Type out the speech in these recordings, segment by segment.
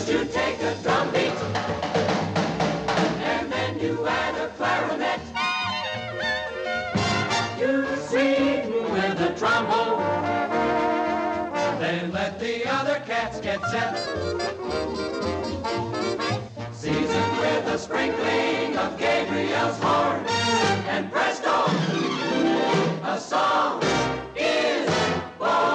First you take a drum beat, and then you add a clarinet. You sing with a trombone, then let the other cats get set. Seasoned with a sprinkling of Gabriel's horn, and presto, a song is born.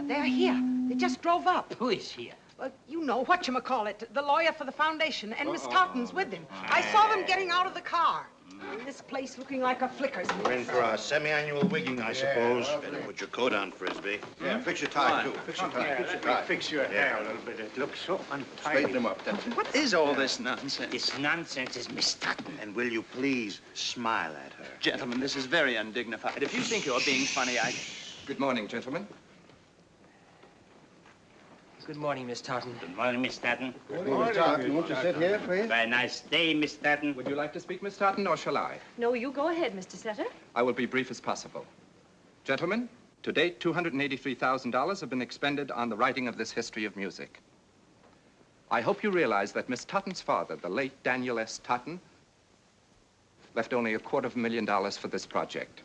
They're here. They just drove up. Who is here? Well, you know, whatchamacallit, the lawyer for the foundation, and Miss Totten's with him. I saw them getting out of the car. This place looking like a flicker's. We're in for our semi-annual wigging, I suppose. Better put your coat on, Frisbee. Yeah, fix your tie, too. Fix your tie. Fix your tie. Fix your hair a little bit. It looks so untidy. Straighten them up, that's it. What is all this nonsense? This nonsense is Miss Totten. And will you please smile at her? Gentlemen, this is very undignified. If you think you're being funny, I... Good morning, gentlemen. Good morning, Miss Totten. Good morning, Miss Totten. Good morning, Miss Totten. Won't you sit here, please? Very nice day, Miss Totten. Would you like to speak, Miss Totten, or shall I? No, you go ahead, Mr. Setter. I will be brief as possible. Gentlemen, to date, $283,000 have been expended on the writing of this history of music. I hope you realize that Miss Totten's father, the late Daniel S. Totten, left only $250,000 for this project.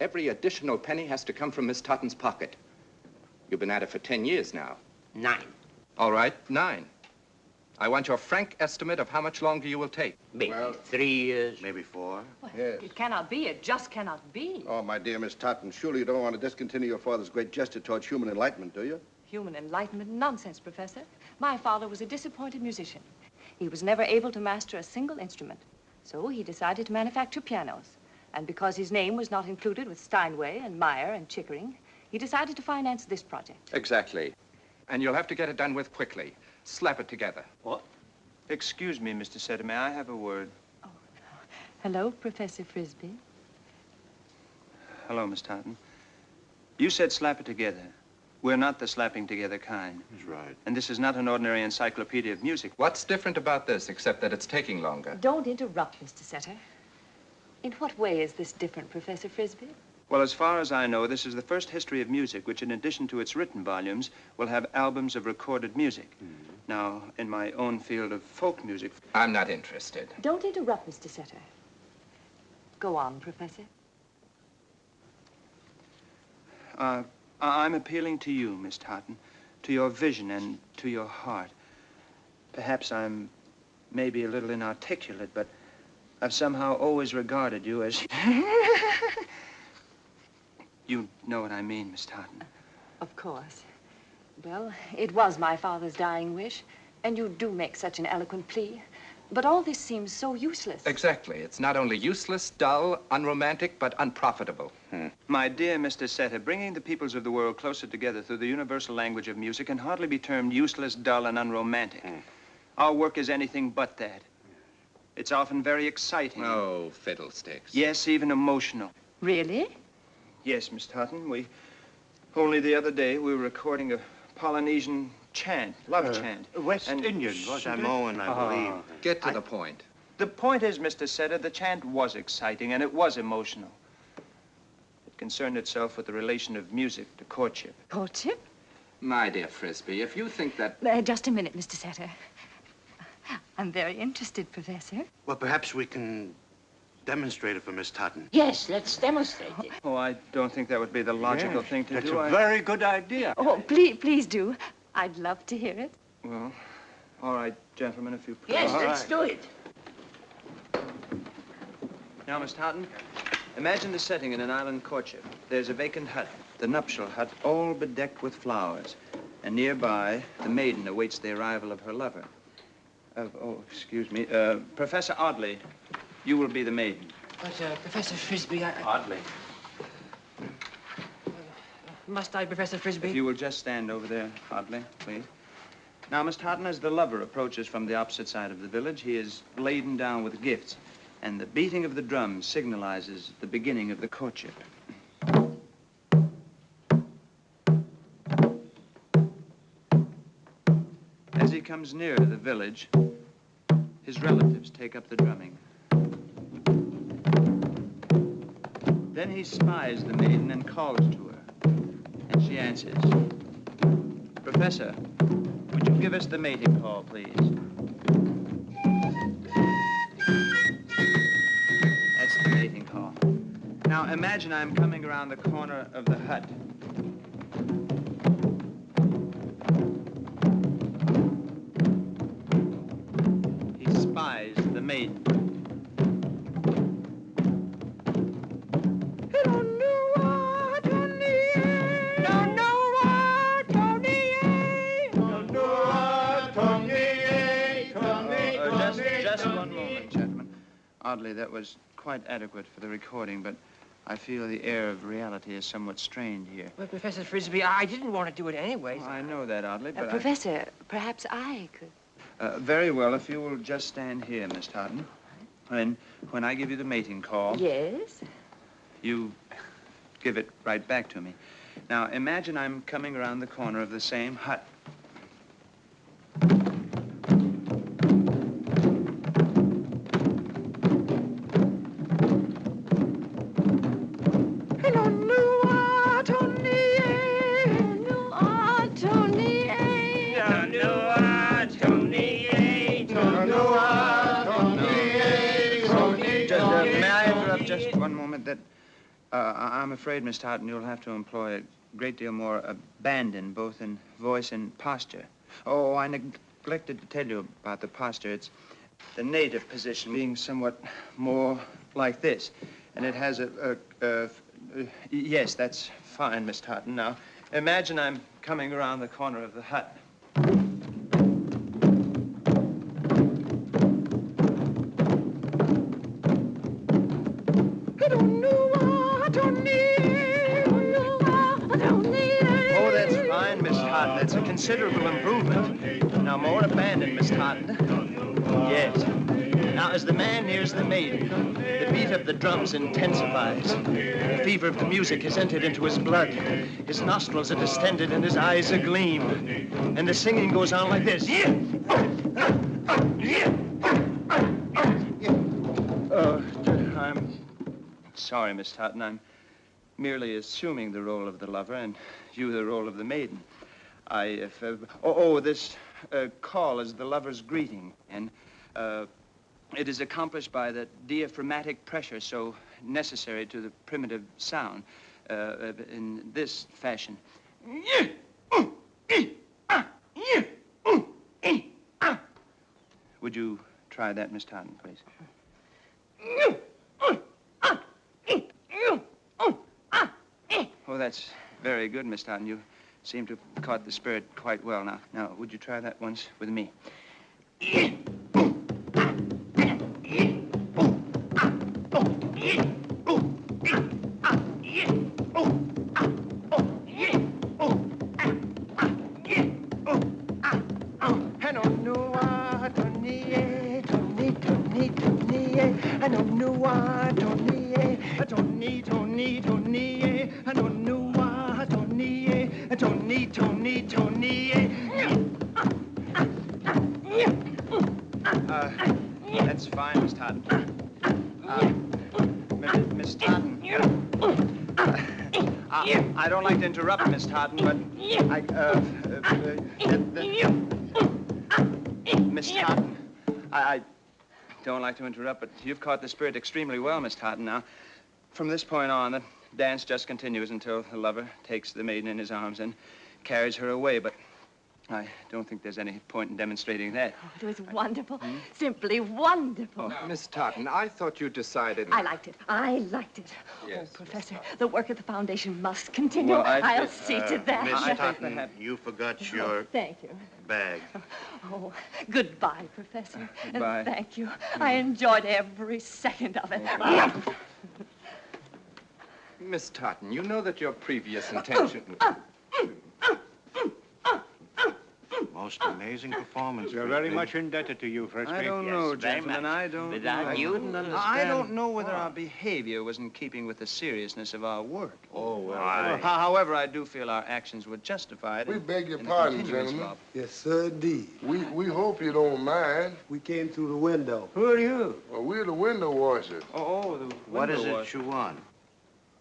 Every additional penny has to come from Miss Totten's pocket. You've been at it for 10 years now. 9. All right, 9. I want your frank estimate of how much longer you will take. Maybe 3 years. Maybe 4. Well, Yes. It cannot be. It just cannot be. Oh, my dear Miss Totten, surely you don't want to discontinue your father's great gesture towards human enlightenment, do you? Human enlightenment nonsense, Professor. My father was a disappointed musician. He was never able to master a single instrument. So he decided to manufacture pianos. And because his name was not included with Steinway and Meyer and Chickering, he decided to finance this project. Exactly. And you'll have to get it done with quickly. Slap it together. What? Excuse me, Mr. Setter, may I have a word? Oh, hello, Professor Frisbee. Hello, Miss Totten. You said slap it together. We're not the slapping together kind. That's right. And this is not an ordinary encyclopedia of music. What's different about this, except that it's taking longer? Don't interrupt, Mr. Setter. In what way is this different, Professor Frisbee? Well, as far as I know, this is the first history of music, which in addition to its written volumes, will have albums of recorded music. Now, in my own field of folk music... I'm not interested. Don't interrupt, Mr. Setter. Go on, Professor. I'm appealing to you, Miss Totten, to your vision and to your heart. Perhaps I'm maybe a little inarticulate, but I've somehow always regarded you as... You know what I mean, Miss Totten. Of course. Well, it was my father's dying wish, and you do make such an eloquent plea. But all this seems so useless. Exactly. It's not only useless, dull, unromantic, but unprofitable. My dear Mr. Setter, bringing the peoples of the world closer together through the universal language of music can hardly be termed useless, dull, and unromantic. Our work is anything but that. It's often very exciting. Oh, fiddlesticks. Yes, even emotional. Really? Yes, Miss Totten. Only the other day, we were recording a Polynesian chant, love chant. West Indian, Samoan, I believe. Get to the point. The point is, Mr. Setter, the chant was exciting and it was emotional. It concerned itself with the relation of music to courtship. Courtship? My dear Frisbee, if you think that... Just a minute, Mr. Setter. I'm very interested, Professor. Well, perhaps we can demonstrate it for Miss Totten. Yes, let's demonstrate it. Oh, I don't think that would be the logical thing to That's do. a very good idea. Oh, please do. I'd love to hear it. Well, all right, gentlemen, if you please. Yes, All let's right. do it. Now, Miss Totten, imagine the setting in an island courtship. There's a vacant hut, the nuptial hut, all bedecked with flowers. And nearby, the maiden awaits the arrival of her lover. Excuse me. Professor Audley, you will be the maiden. But, Professor Frisbee, Audley. Must I, Professor Frisbee? If you will just stand over there, Audley, please. Now, Miss Totten, as the lover approaches from the opposite side of the village, he is laden down with gifts. And the beating of the drum signalizes the beginning of the courtship. As he comes near to the village, his relatives take up the drumming. Then he spies the maiden and calls to her. And she answers. Professor, would you give us the mating call, please? That's the mating call. Now, imagine I'm coming around the corner of the hut. He spies the maiden. Just one moment, gentlemen. Oddly, that was quite adequate for the recording, but I feel the air of reality is somewhat strained here. Well, Professor Frisbee, I didn't want to do it anyway. I know that, Oddly, but Professor, perhaps I could. very well, if you will just stand here, Miss Totten. And when I give you the mating call... Yes? You give it right back to me. Now, imagine I'm coming around the corner of the same hut. I'm afraid, Miss Totten, you'll have to employ a great deal more abandon, both in voice and posture. Oh, I neglected to tell you about the posture. It's the native position being somewhat more like this. And it has yes, that's fine, Miss Totten. Now, imagine I'm coming around the corner of the hut. Oh, that's fine, Miss Totten. That's a considerable improvement. Now, more abandon, Miss Totten. Yes. Now, as the man nears the maiden, the beat of the drums intensifies. The fever of the music has entered into his blood. His nostrils are distended and his eyes agleam. And the singing goes on like this. I'm sorry, Miss Totten. I'm merely assuming the role of the lover and you the role of the maiden. This call is the lover's greeting, and it is accomplished by the diaphragmatic pressure so necessary to the primitive sound in this fashion. Would you try that, Miss Totten, please? Oh, that's very good, Miss Totten. You seem to have caught the spirit quite well. Now, would you try that once with me? That's fine, Miss Totten. Miss Totten. I don't like to interrupt, Miss Totten, but Miss Totten, I don't like to interrupt, but you've caught the spirit extremely well, Miss Totten. Now, from this point on, the dance just continues until the lover takes the maiden in his arms and carries her away, but I don't think there's any point in demonstrating that. Oh, it was wonderful. Simply wonderful. Oh, Miss Totten, I thought you decided... I liked it. I liked it. Yes. Oh, Professor, the work at the foundation must continue. Well, I'll see to that. Miss Totten, you forgot your Thank you. bag. Oh, goodbye, Professor. Goodbye. And thank you. I enjoyed every second of it. Miss Totten, you know that your previous intention... Most amazing performance. We're very much indebted to you, Frisbee. I don't know, gentlemen. I don't Without you wouldn't understand. I don't know whether our behavior was in keeping with the seriousness of our work. Oh, well. However, I do feel our actions were justified. We beg your in the pardon, continuance gentlemen. of Yes, sir, indeed. We hope you don't mind. We came through the window. Who are you? Well, we're the window washers. What is it you want?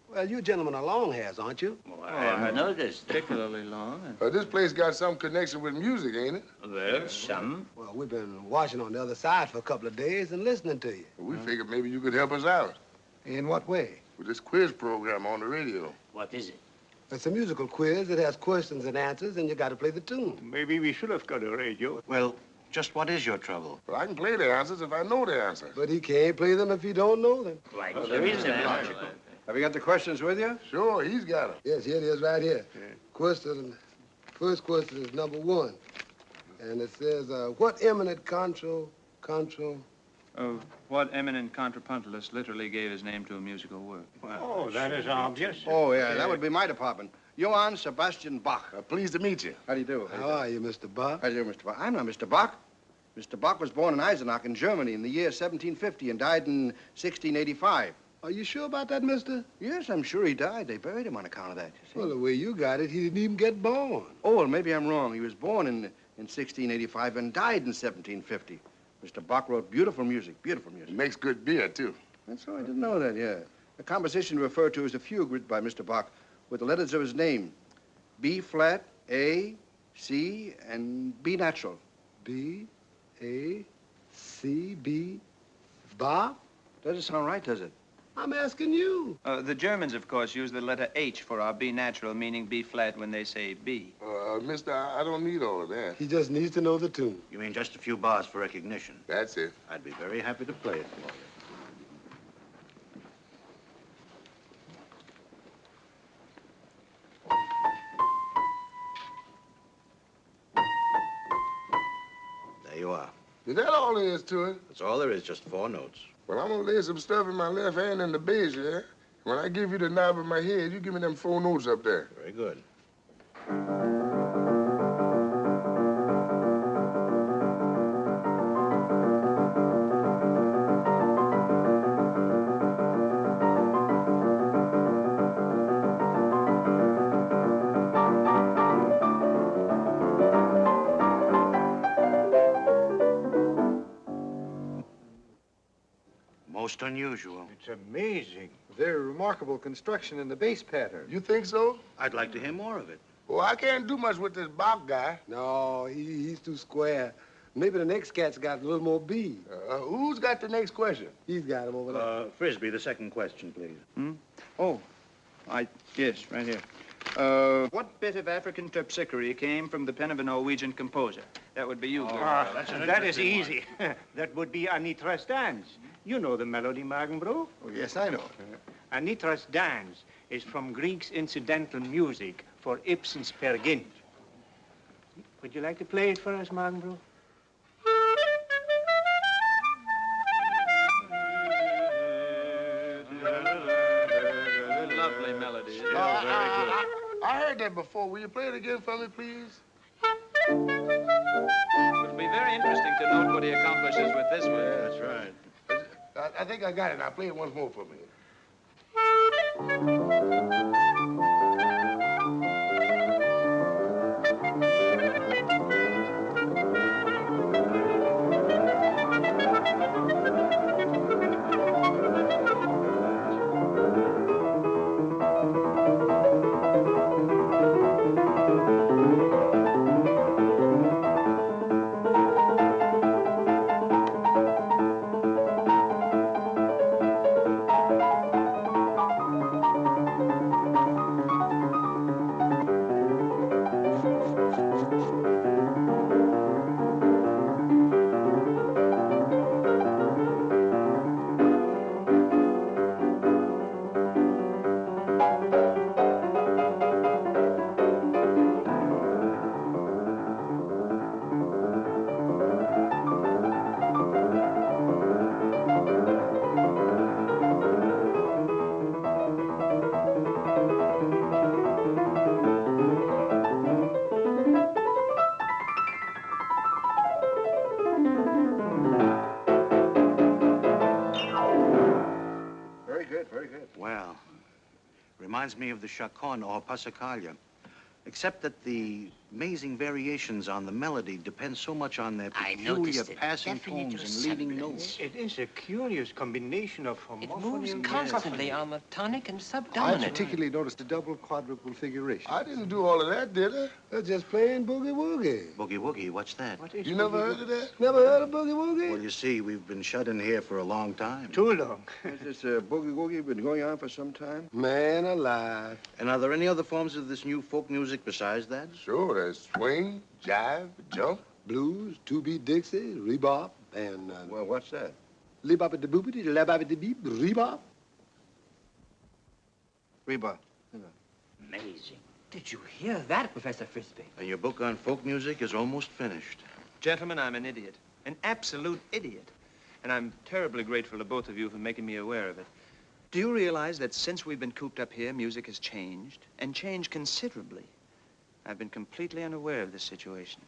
Well, you gentlemen are long hairs, aren't you? I haven't noticed. particularly long. This place got some connection with music, ain't it? There's some. Well, we've been watching on the other side for a couple of days and listening to you. We figured maybe you could help us out In what way? with this quiz program on the radio. What is it? It's a musical quiz that has questions and answers, and you got to play the tune. Maybe we should have got a radio. Well, just what is your trouble? Well, I can play the answers if I know the answers. But he can't play them if he don't know them. Why, there is an answer. Have you got the questions with you? Sure, he's got them. Yes, here it is right here. Question, first question is number 1. And it says, what eminent What eminent contrapuntist literally gave his name to a musical work? Oh, that is obvious. Oh, yeah, that would be my department. Johann Sebastian Bach. Pleased to meet you. How do you do? How are you, Mr. Bach? How do you do, Mr. Bach? I'm not Mr. Bach. Mr. Bach was born in Eisenach in Germany in the year 1750 and died in 1685. Are you sure about that, mister? Yes, I'm sure he died. They buried him on account of that. You see? Well, the way you got it, he didn't even get born. Oh, well, maybe I'm wrong. He was born in 1685 and died in 1750. Mr. Bach wrote beautiful music, beautiful music. Makes good beer, too. That's all. I didn't know that, yeah. The composition referred to as a fugue written by Mr. Bach with the letters of his name. B flat, A, C, and B natural. B, A, C, B, Bach? Doesn't sound right, does it? I'm asking you. The Germans, of course, use the letter H for our B natural, meaning B flat when they say B. Mister, I don't need all of that. He just needs to know the tune. You mean just a few bars for recognition? That's it. I'd be very happy to play it for you. There you are. Is that all there is to it? That's all there is, just 4 notes. Well, I'm gonna lay some stuff in my left hand in the bass, yeah? When I give you the knob of my head, you give me them 4 notes up there. Very good. Most unusual. It's amazing. Very remarkable construction in the bass pattern. You think so? I'd like to hear more of it. Well, I can't do much with this Bach guy. No, he's too square. Maybe the next cat's got a little more beat. Who's got the next question? He's got him over there. Frisbee, the second question, please. Oh, yes, right here. What bit of African terpsichore came from the pen of a Norwegian composer? That would be you, Kerry. That is easy. That would be Anitra's dance. You know the melody, Magenbro? Oh, yes, I know. Anitra's dance is from Grieg's incidental music for Ibsen's Peer Gynt. Would you like to play it for us, Magenbro? Lovely melody. I heard that before. Will you play it again for me, please? It will be very interesting to note what he accomplishes with this one. That's right. I think I got it. Now play it once more for me. Well, reminds me of the chaconne or passacaglia, except that the amazing variations on the melody depend so much on their peculiar passing tones and leading notes. It is a curious combination of homophony. It moves and constantly cacophony. on the tonic and I subdominant. particularly noticed the double quadruple figuration. I didn't do all of that, did I? That's just playing boogie woogie. Boogie woogie, what's that? What is You never boogie heard of that? Never heard of boogie woogie? Well, you see, we've been shut in here for a long time. Too long. Has this boogie woogie been going on for some time? Man alive. And are there any other forms of this new folk music besides that? Sure, there's swing, jive, jump. Blues, two-beat Dixie, rebop, and... Well, what's that? Lee-bop-a-da-boopity, la-bop-a-da-beep, rebop. Reba. Amazing. Did you hear that, Professor Frisbee? And your book on folk music is almost finished. Gentlemen, I'm an idiot. An absolute idiot. And I'm terribly grateful to both of you for making me aware of it. Do you realize that since we've been cooped up here, music has changed, and changed considerably? I've been completely unaware of this situation.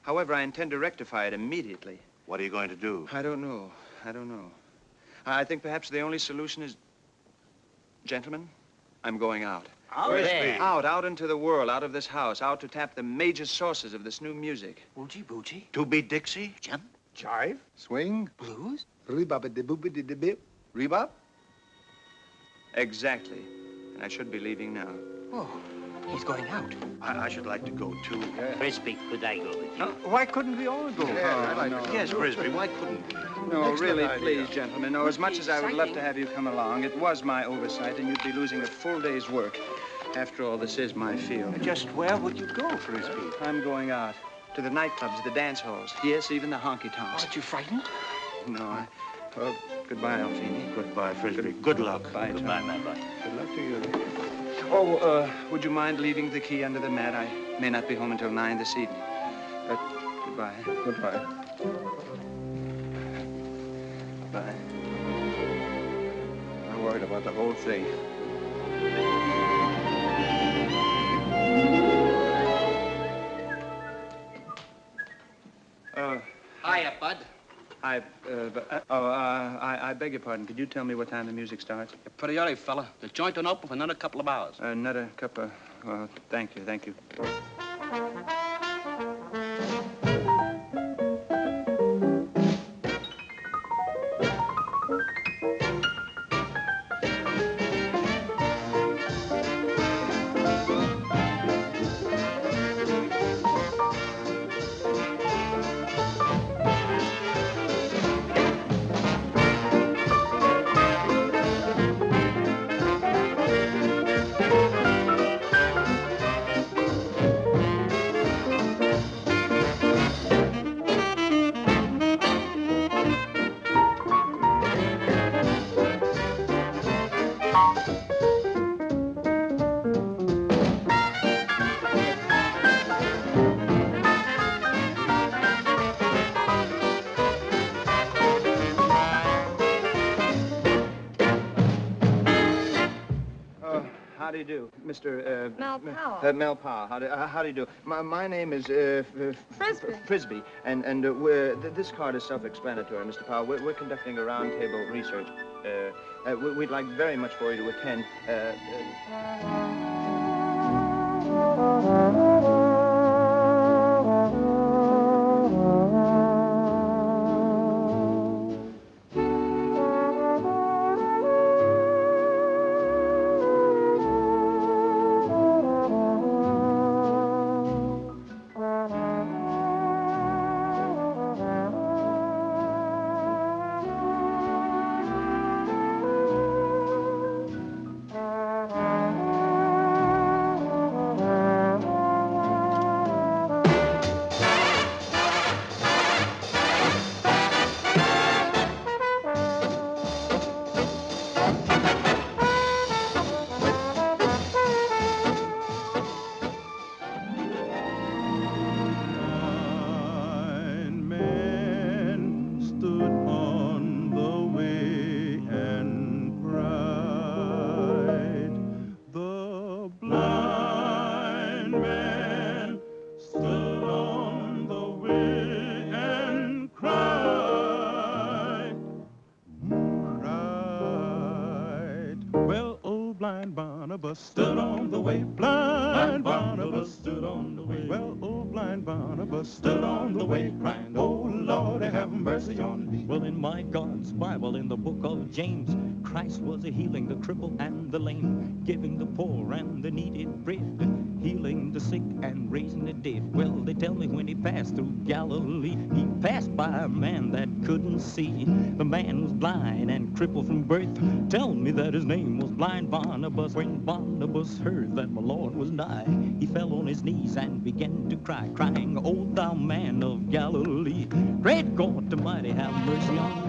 However, I intend to rectify it immediately. What are you going to do? I don't know. I think perhaps the only solution is... Gentlemen, I'm going out. Out into the world, out of this house, out to tap the major sources of this new music. Boogie boogie. Two-beat Dixie? Jump. Jive? Swing? Blues? Rebop-a-da-boopity-da-bip. Rebop? Exactly. And I should be leaving now. Oh, he's going out. I should like to go, too. Frisbee, could I go with you? Why couldn't we all go? Yes, Frisbee, why couldn't we? No, Excellent really, idea. please, gentlemen. No, as much as I would love to have you come along, it was my oversight, and you'd be losing a full day's work. After all, this is my field. Just where would you go, Frisbee? I'm going out. To the nightclubs, the dance halls. Yes, even the honky-tonks. Aren't you frightened? No, well, goodbye, Alfini. Goodbye, Frisbee. Good luck. Goodbye, Tom. Goodbye, my boy. Good luck to you. Oh, would you mind leaving the key under the mat? I may not be home until 9 this evening. But goodbye. Goodbye. Goodbye. I'm worried about the whole thing. Hiya, bud. I beg your pardon. Could you tell me what time the music starts? You're pretty early, fella. The joint don't open for another couple of hours. Another cup of... thank you. How do you do, Mr. Mel Powell. Mel Powell. How do you do? My name is Frisbee. Frisbee, and this card is self-explanatory, Mr. Powell. We're conducting a roundtable research. We'd like very much for you to attend. blind Barnabas stood on the way. Blind Barnabas stood on the way. Well, oh, blind Barnabas stood on the way, crying, oh, Lord, have mercy on me. Well, in my God's Bible, in the book of James, Christ was a-healing the cripple and the lame, giving the poor and the needy bread, healing the sick and raising the dead. Well, they tell me when he passed through Galilee, he passed by a man that couldn't see. The man was blind and crippled from birth. Tell me that his name was blind Barnabas. When Barnabas heard that my Lord was nigh, he fell on his knees and began to cry, crying, oh, thou man of Galilee, great God Almighty, have mercy on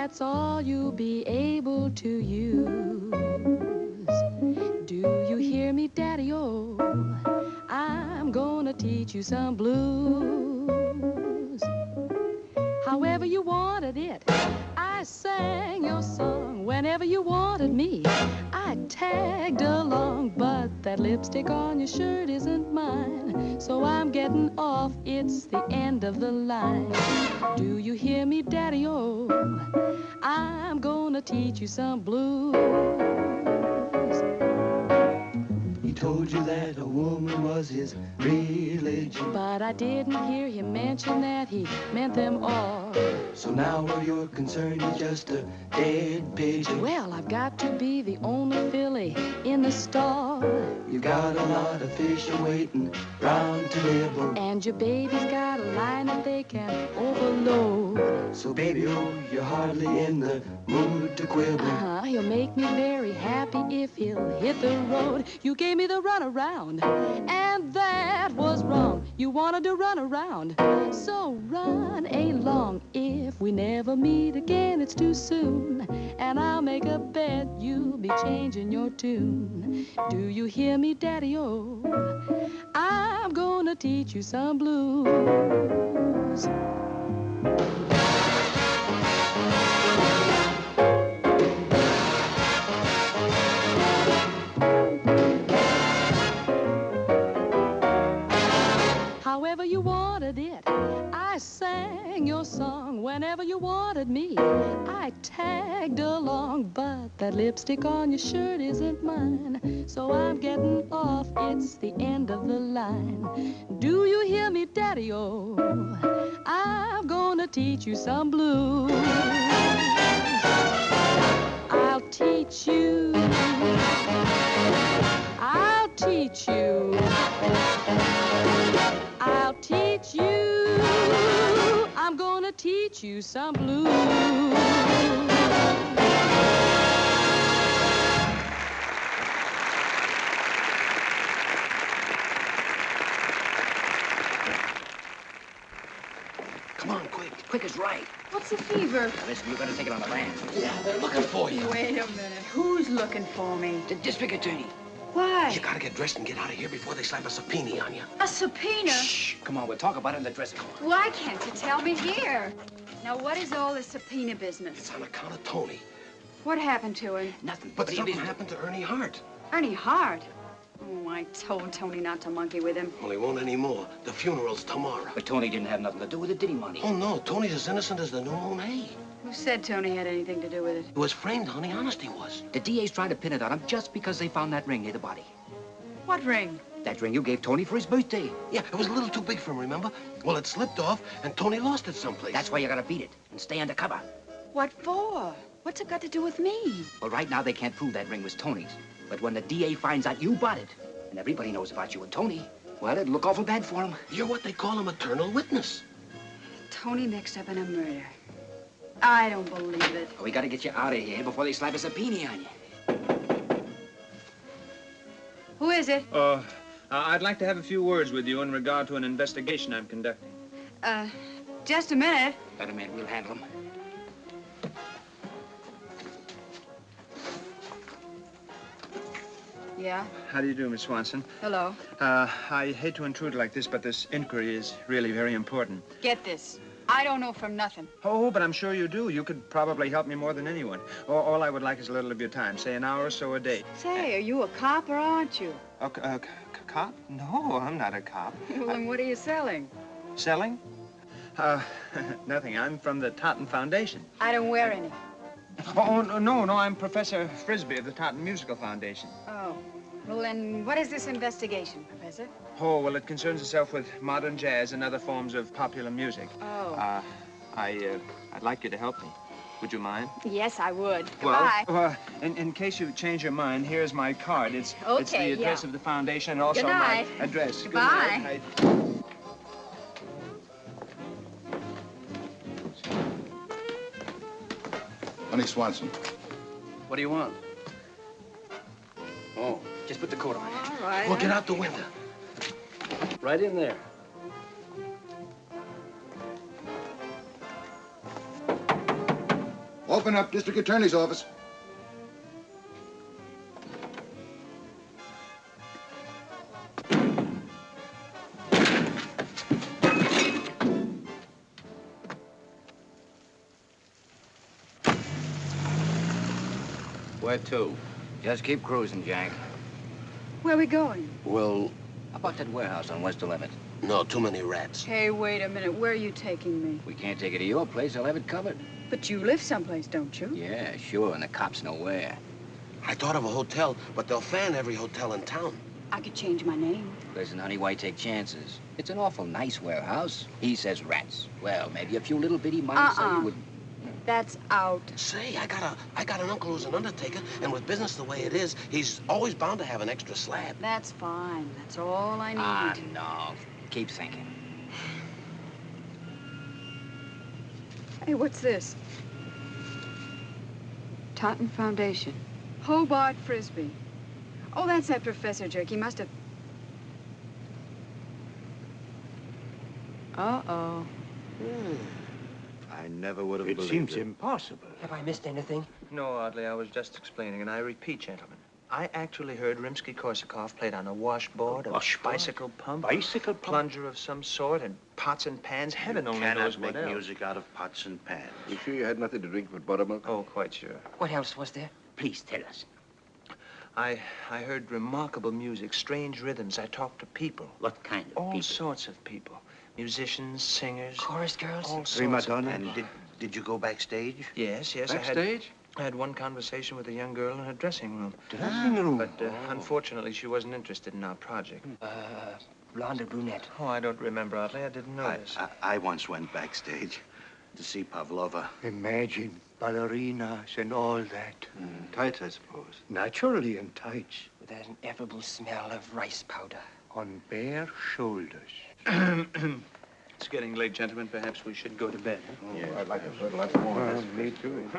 that's all you'll be able to use. Do you hear me, Daddy-o? I'm gonna teach you some blues. However you wanted it, I sang your song. Whenever you wanted me, I tagged along. But that lipstick on your shirt isn't mine, so I'm getting off. It's the end of the line. Do you hear me, Daddy-o? I'm gonna teach you some blues. He told you that a woman was his religion, but I didn't hear him mention that he meant them all. So now where you're concerned, you're just a dead pigeon. Well, I've got to be the only filly in the stall. You got a lot of fish waiting round to nibble, and your baby's got a line that they can overload. So baby, oh, you're hardly in the mood to quibble. He'll make me very happy if he'll hit the road. You gave me the runaround, and that was wrong. You wanted to run around, so run along. If we never meet again, it's too soon, and I'll make a bet you'll be changing your tune. Do you hear me, Daddy-o? I'm gonna teach you some blues. However you wanted it, I sang your song. Whenever you wanted me, I tagged along. But that lipstick on your shirt isn't mine, so I'm getting off. It's the end of the line. Do you hear me, Daddy-o? I'm gonna teach you some blues. I'll teach you. I'll teach you. I'll teach you. I'm gonna teach you some blues. Come on, quick. Quick is right. What's the fever? Now, listen, you gotta take it on the van. Yeah, they're looking for you. Wait a minute. Who's looking for me? The district attorney. Why? You gotta get dressed and get out of here before they slap a subpoena on you. A subpoena? Shh. Come on, we'll talk about it in the dressing room. Why can't you tell me here? Now, what is all this subpoena business? It's on account of Tony. What happened to him? Nothing. But something happened to Ernie Hart. Ernie Hart? Oh, I told Tony not to monkey with him. Well, he won't anymore. The funeral's tomorrow. But Tony didn't have nothing to do with it, did he, Monty? Oh, no. Tony's as innocent as the new moon hay. Who said Tony had anything to do with it? He was framed, honey. Honest he was. The DA's trying to pin it on him just because they found that ring near the body. What ring? That ring you gave Tony for his birthday. Yeah, it was a little too big for him, remember? Well, it slipped off, and Tony lost it someplace. That's why you gotta beat it and stay undercover. What for? What's it got to do with me? Well, right now they can't prove that ring was Tony's. But when the DA finds out you bought it, and everybody knows about you and Tony, well, it'll look awful bad for him. You're what they call a maternal witness. Tony mixed up in a murder. I don't believe it. Well, we gotta get you out of here before they slap a subpoena on you. Who is it? I'd like to have a few words with you in regard to an investigation I'm conducting. Just a minute. Wait a minute, we'll handle him. Yeah? How do you do, Miss Swanson? Hello. I hate to intrude like this, but this inquiry is really very important. Get this. I don't know from nothing. Oh, but I'm sure you do. You could probably help me more than anyone. All I would like is a little of your time, say an hour or so a day. Say, are you a cop or aren't you? A cop? No, I'm not a cop. Well, then what are you selling? Selling? Nothing. I'm from the Totten Foundation. I don't wear any. Oh, no, I'm Professor Frisbee of the Totten Musical Foundation. Oh. Well, then what is this investigation, Professor? Oh, well, it concerns itself with modern jazz and other forms of popular music. Oh. I'd like you to help me. Would you mind? Yes, I would. Goodbye. Well, in case you change your mind, here's my card. It's the address of the foundation and also my address. Goodbye. Good night. Honey Swanson. What do you want? Oh, just put the coat on. All right. Well, get out the window. Right in there. Open up, District Attorney's office. Where to? Just keep cruising, Jack. Where are we going? Well, How about that warehouse on West 11th? no, too many rats. Hey, wait a minute. Where are you taking me? We can't take it to your place. I'll have it covered. But you live someplace, don't you? Yeah, sure, and the cops know where. I thought of a hotel, but they'll fan every hotel in town. I could change my name. Listen, honey, why take chances? It's an awful nice warehouse. He says rats. Well, maybe a few little bitty mice so you would... That's out. Say, I got an uncle who's an undertaker, and with business the way it is, he's always bound to have an extra slab. That's fine. That's all I need. No. Keep thinking. Hey, what's this? Totten Foundation. Hobart Frisbee. Oh, that's that professor jerk. He must have... Uh-oh. I never would have It believed seems it. impossible. Have I missed anything? No, Audley, I was just explaining, and I repeat, gentlemen. I actually heard Rimsky-Korsakov played on a washboard, a bicycle pump, bicycle pump? plunger of some sort, and pots and pans. Heaven only knows what make else. music out of pots and pans. You sure you had nothing to drink but buttermilk? Oh, quite sure. What else was there? Please tell us. I heard remarkable music, strange rhythms. I talked to people. What kind of All people? sorts of people. Musicians, singers. Chorus girls? All Prima sorts of donna. people. And did you go backstage? Yes. Backstage? I had one conversation with a young girl in her dressing room. Dressing room? But unfortunately, she wasn't interested in our project. Blonde or brunette? Oh, I don't remember, Audley. I didn't notice. I once went backstage to see Pavlova. Imagine ballerinas and all that. Tights, I suppose. Naturally in tights. With that ineffable smell of rice powder. On bare shoulders. It's getting late, gentlemen. Perhaps we should go to bed. Yeah, I'd like a lot more. Me too.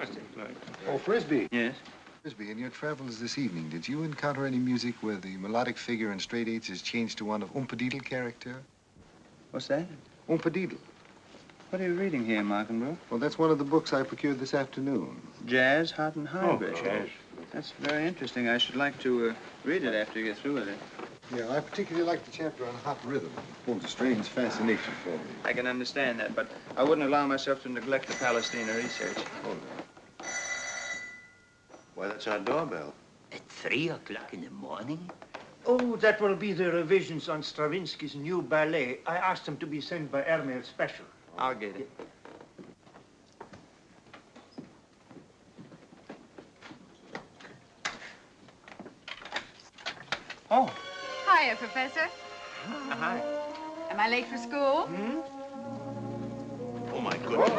Oh, Frisbee. Yes? Frisbee, in your travels this evening, did you encounter any music where the melodic figure in straight eights is changed to one of Umpadiddle character? What's that? Umpadiddle. What are you reading here, Markenbrook? Well, that's one of the books I procured this afternoon. Jazz, hot and hybrid. jazz. That's very interesting. I should like to read it after you get through with it. Yeah, I particularly like the chapter on hot rhythm. It holds a strange fascination for me. I can understand that, but I wouldn't allow myself to neglect the Palestina research. Why, that's our doorbell. At 3 o'clock in the morning? Oh, that will be the revisions on Stravinsky's new ballet. I asked them to be sent by airmail special. I'll get it. Oh. Hiya, Professor. Hi. Am I late for school? Oh, my goodness.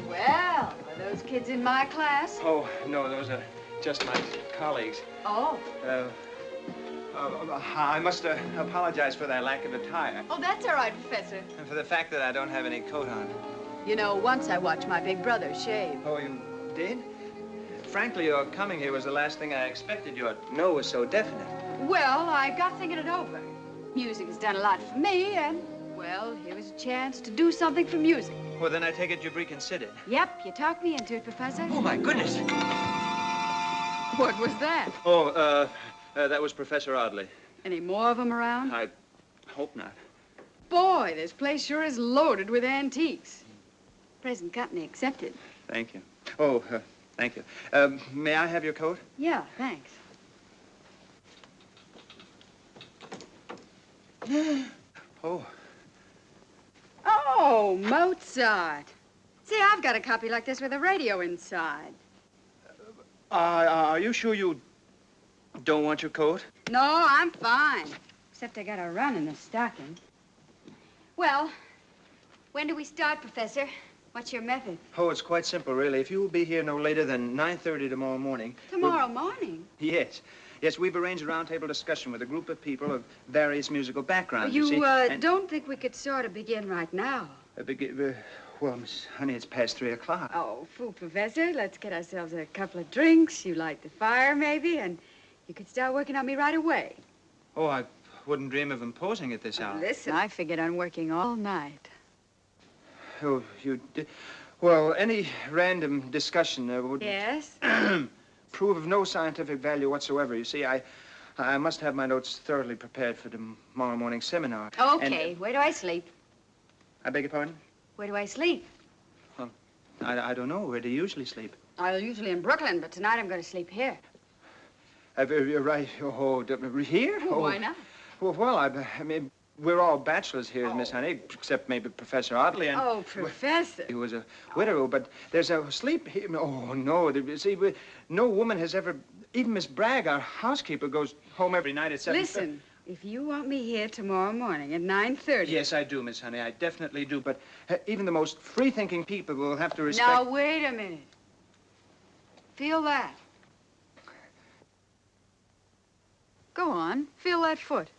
Well, are those kids in my class? Oh, no, those are just my colleagues. Oh. I must apologize for their lack of attire. Oh, that's all right, Professor. And for the fact that I don't have any coat on. You know, once I watched my big brother shave. Oh, you did? Frankly, your coming here was the last thing I expected. Your no was so definite. Well, I got thinking it over. Music has done a lot for me, and, well, here was a chance to do something for music. Well, then I take it you've reconsidered. Yep, you talked me into it, Professor. Oh, my goodness. What was that? Oh, that was Professor Audley. Any more of them around? I hope not. Boy, this place sure is loaded with antiques. Present company accepted. Thank you. Oh, thank you. May I have your coat? Yeah, thanks. Oh. Oh, Mozart. See, I've got a copy like this with a radio inside. Are you sure you don't want your coat? No, I'm fine. Except I got a run in the stocking. Well, when do we start, Professor? What's your method? Oh, it's quite simple, really. If you will be here no later than 9:30 tomorrow morning... Tomorrow morning? Yes. Yes, we've arranged a roundtable discussion with a group of people of various musical backgrounds, You, see. don't think we could sort of begin right now? Well, Miss Honey, it's past 3 o'clock. Oh, fool, Professor. Let's get ourselves a couple of drinks. You light the fire, maybe, and you could start working on me right away. Oh, I wouldn't dream of imposing at this hour. Listen, I figured on working all night. Oh, you did? Well, any random discussion would... Yes? prove of no scientific value whatsoever. You see, I must have my notes thoroughly prepared for tomorrow morning's seminar. Okay, where do I sleep? I beg your pardon? Where do I sleep? Well, I don't know. Where do you usually sleep? I'm usually in Brooklyn, but tonight I'm going to sleep here. You're right. Oh, here? Well, why not? Well, I mean, we're all bachelors here, Miss Honey, except maybe Professor Otley. And oh, Professor. He was a widow, but there's a sleep here. Oh, no. See, no woman has ever... Even Miss Bragg, our housekeeper, goes home every night at 7. Listen, if you want me here tomorrow morning at 9:30... Yes, I do, Miss Honey. I definitely do. But even the most free-thinking people will have to respect... Now, wait a minute. Feel that. Go on. Feel that foot.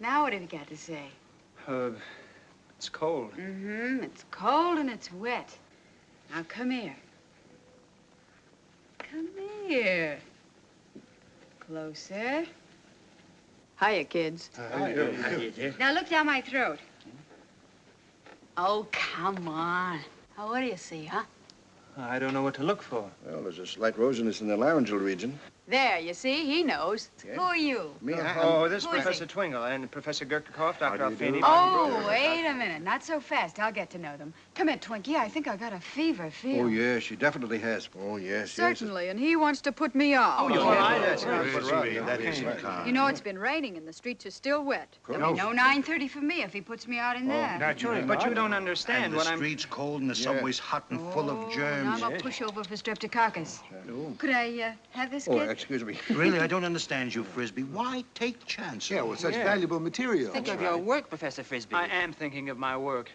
Now what have you got to say? It's cold. Mm-hmm. It's cold and it's wet. Now, come here. Come here. Closer. Hiya, kids. Now, look down my throat. Oh, come on. Now, what do you see, huh? I don't know what to look for. Well, there's a slight rosiness in the laryngeal region. There, you see? He knows. Yeah. Who are you? Me, this is Professor Twingle and Professor Gurkakov, Dr. Alfini. Oh, wait a minute. Not so fast. I'll get to know them. Come here, Twinkie. I think I got a fever. Feel. Oh, yes, she definitely has. Oh, yes, Certainly, and he wants to put me off. Oh, you're all right. That is You know, it's been raining and the streets are still wet. There'll be no 9:30 for me if he puts me out in that. Naturally, but you don't understand and what the I'm... street's cold and the subway's hot and full of germs. I'm a pushover for streptococcus. Could I have this kid? Oh, excuse me. Really, I don't understand you, Frisbee. Why take chances? Yeah, with such valuable material. Think of your work, Professor Frisbee. I am thinking of my work.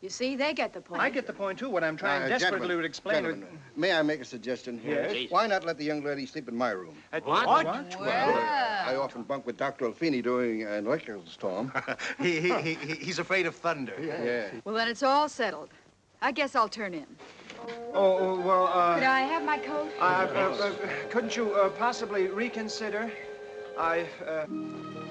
You see, they get the point. I get the point, too. What I'm trying desperately to explain... Gentlemen, may I make a suggestion here? Yes. Why not let the young lady sleep in my room? What? Well, I often bunk with Dr. Alfini during an electrical storm. He's afraid of thunder. Yeah. Well, then it's all settled. I guess I'll turn in. Oh, well, Could I have my coat? Couldn't you possibly reconsider?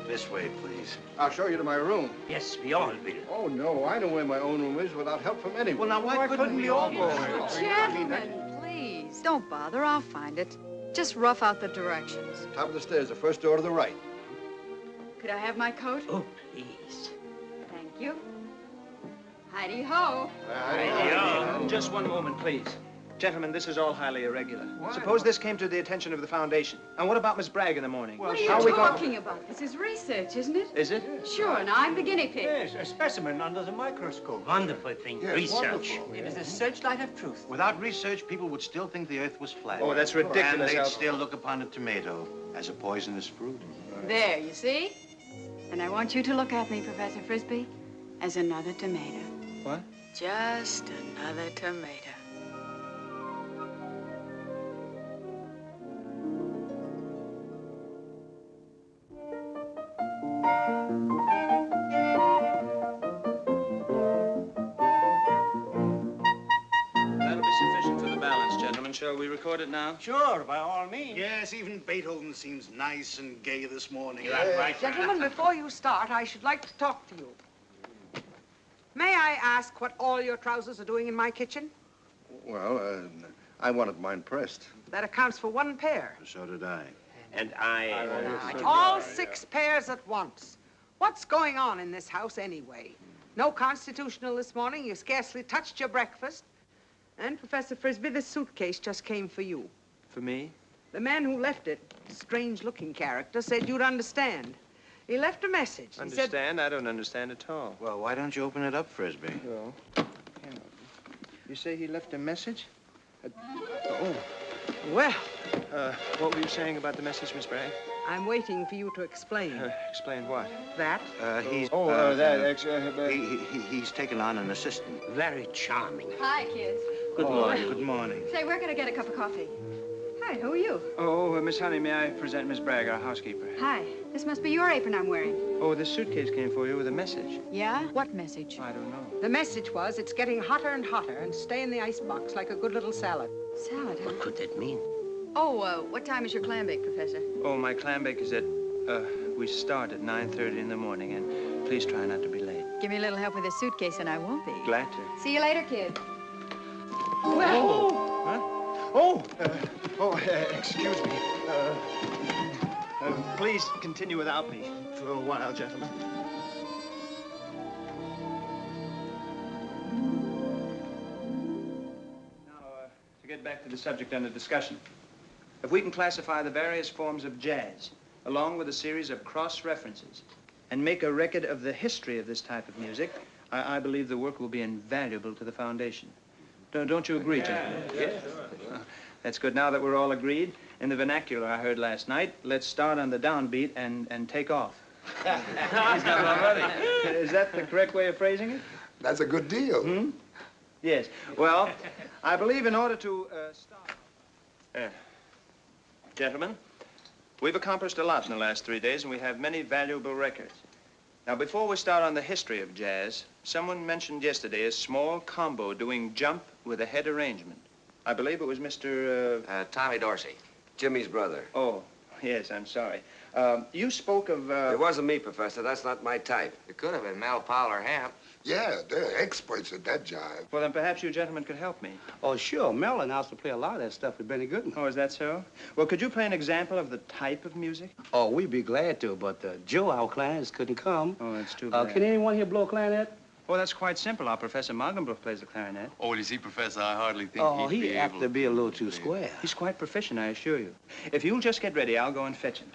This way, please. I'll show you to my room. Yes, we all will. Oh, no, I know where my own room is without help from anyone. Well, now, why couldn't we all go? Gentlemen, please, don't bother. I'll find it. Just rough out the directions. Top of the stairs, the first door to the right. Could I have my coat? Oh, please. Thank you. Heidi-ho. Just one moment, please. Gentlemen, this is all highly irregular. Suppose this came to the attention of the Foundation. And what about Miss Bragg in the morning? What are you talking about? This is research, isn't it? Is it? Sure, and I'm the guinea pig. Yes, a specimen under the microscope. Wonderful thing. Yes, Research. wonderful. It is a searchlight of truth. Without research, people would still think the Earth was flat. Oh, that's ridiculous, And they'd Al. still look upon a tomato as a poisonous fruit. There, you see? And I want you to look at me, Professor Frisbee, as another tomato. What? Just another tomato. That'll be sufficient for the balance, gentlemen. Shall we record it now? Sure, by all means. Yes, even Beethoven seems nice and gay this morning. Gentlemen, before you start, I should like to talk to you. May I ask what all your trousers are doing in my kitchen? Well, I wanted mine pressed. That accounts for one pair. So did I. And I... All 6 pairs at once. What's going on in this house anyway? No constitutional this morning. You scarcely touched your breakfast. And, Professor Frisbee, this suitcase just came for you. For me? The man who left it, strange-looking character, said you'd understand. He left a message. He said, Understand? I don't understand at all. Well, why don't you open it up, Frisbee? Well, you say he left a message? well, What were you saying about the message, Miss Bragg? I'm waiting for you to explain. Explain what? That? He's taken on an assistant. Very charming. Hi, kids. Good morning. Good morning. Say, where can I get a cup of coffee? Hi, who are you? Oh, Miss Honey, may I present Miss Bragg, our housekeeper? Hi. This must be your apron I'm wearing. Oh, this suitcase came for you with a message. Yeah? What message? I don't know. The message was, it's getting hotter and hotter, and stay in the icebox like a good little salad. Salad, huh? What could that mean? Oh, what time is your clam bake, Professor? Oh, my clam bake is at, we start at 9:30 in the morning, and please try not to be late. give me a little help with this suitcase and I won't be. Glad to. See you later, kid. Excuse me. Please continue without me for a while, gentlemen. To get back to the subject under discussion, if we can classify the various forms of jazz, along with a series of cross-references, and make a record of the history of this type of music, I believe the work will be invaluable to the foundation. Don't you agree, gentlemen? Yes. That's good. Now that we're all agreed, in the vernacular I heard last night, let's start on the downbeat and take off. He's got it already. Is that the correct way of phrasing it? That's a good deal. Hmm? Yes. Well, I believe in order to start... Gentlemen, we've accomplished a lot in the last 3 days, and we have many valuable records. Now, before we start on the history of jazz, someone mentioned yesterday a small combo doing jump with a head arrangement. I believe it was Mr. Tommy Dorsey, Jimmy's brother. Oh, yes, I'm sorry. You spoke of... It wasn't me, Professor. That's not my type. It could have been Mel Powell or Hamp. Yeah, they're experts at that jive. Well, then perhaps you gentlemen could help me. Oh, sure. Mel and I used to play a lot of that stuff with Benny Goodman. Oh, is that so? Well, could you play an example of the type of music? Oh, we'd be glad to, but Joe, our clarinetist, couldn't come. Oh, that's too bad. Can anyone here blow a clarinet? Well, that's quite simple. Our Professor Magenbrook plays the clarinet. Oh, well, you see, Professor, I hardly think He'd be have able to be a little too square. He's quite proficient, I assure you. If you'll just get ready, I'll go and fetch him.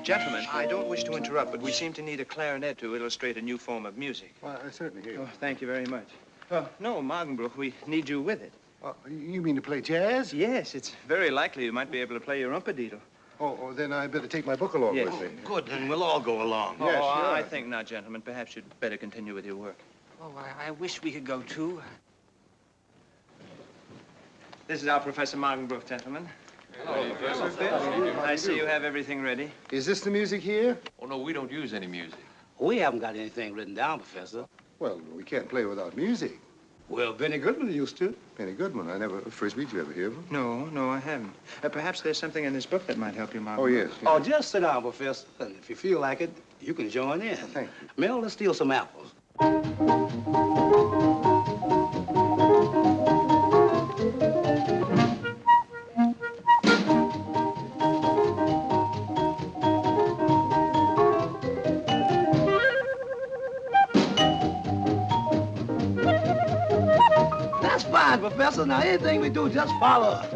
Gentlemen, I don't wish to interrupt, but we seem to need a clarinet to illustrate a new form of music. Well, I certainly hear you. Oh, thank you very much. No, Magenbrook, we need you with it. You mean to play jazz? Yes, it's very likely you might be able to play your umpadiddle. Oh, then I better take my book along Yes. with me. Good, then we'll all go along. Oh, Yes, sure. I think not, gentlemen. Perhaps you'd better continue with your work. Oh, I wish we could go, too. This is our Professor Magenbrook, gentlemen. Hello, Professor. I see you have everything ready. Is this the music here? Oh, no, we don't use any music. We haven't got anything written down, Professor. Well, we can't play without music. Well, Benny Goodman used to. Benny Goodman, Frisbee, did you ever hear of him? No, I haven't. Perhaps there's something in this book that might help you, Magenbrook. Oh, yes. Oh, just sit down, Professor. And if you feel like it, you can join in. Thank you. Mel, let's steal some apples. That's fine, Professor. Now, anything we do, just follow us.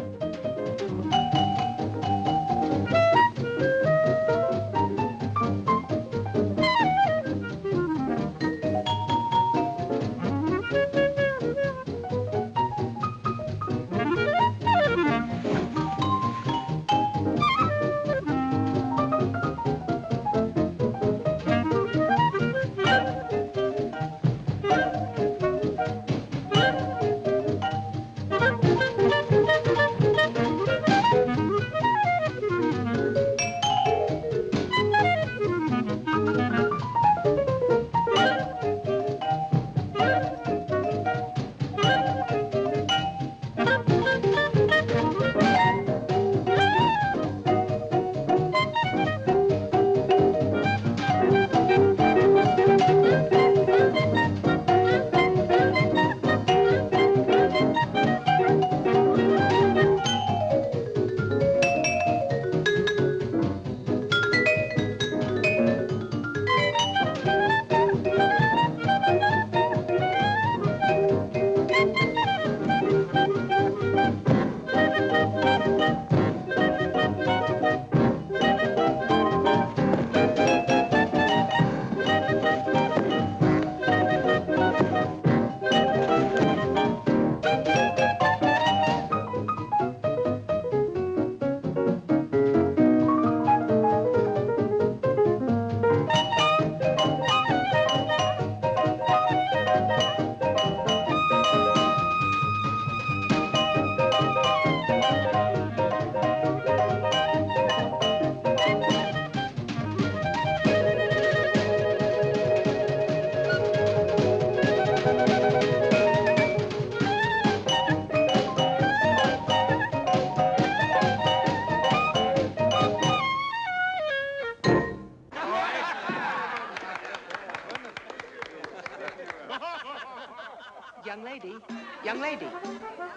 Young lady, young lady,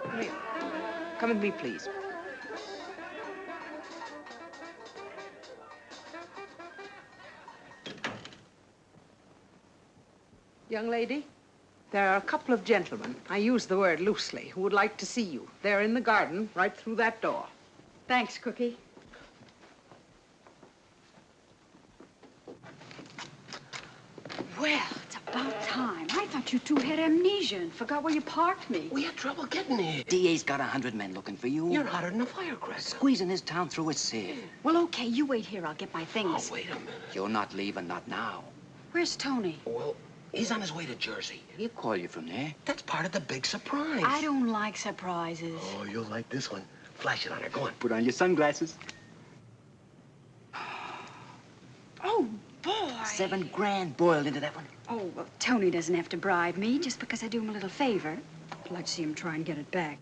come here. Come with me, please. Young lady, there are a couple of gentlemen, I use the word loosely, who would like to see you. They're in the garden, right through that door. Thanks, Cookie. Well, it's about time. I thought you two had amnesia and forgot where you parked me. We had trouble getting here. DA's got 100 men looking for you. You're hotter than a firecracker. Squeezing his town through a sieve. Well, okay, you wait here. I'll get my things. Oh, wait a minute. You're not leaving, not now. Where's Tony? Well, he's on his way to Jersey. He'll call you from there. That's part of the big surprise. I don't like surprises. Oh, you'll like this one. Flash it on her. Go on. Put on your sunglasses. Oh, boy. $7 grand boiled into that one. Oh, well, Tony doesn't have to bribe me just because I do him a little favor. I'd like to see him try and get it back.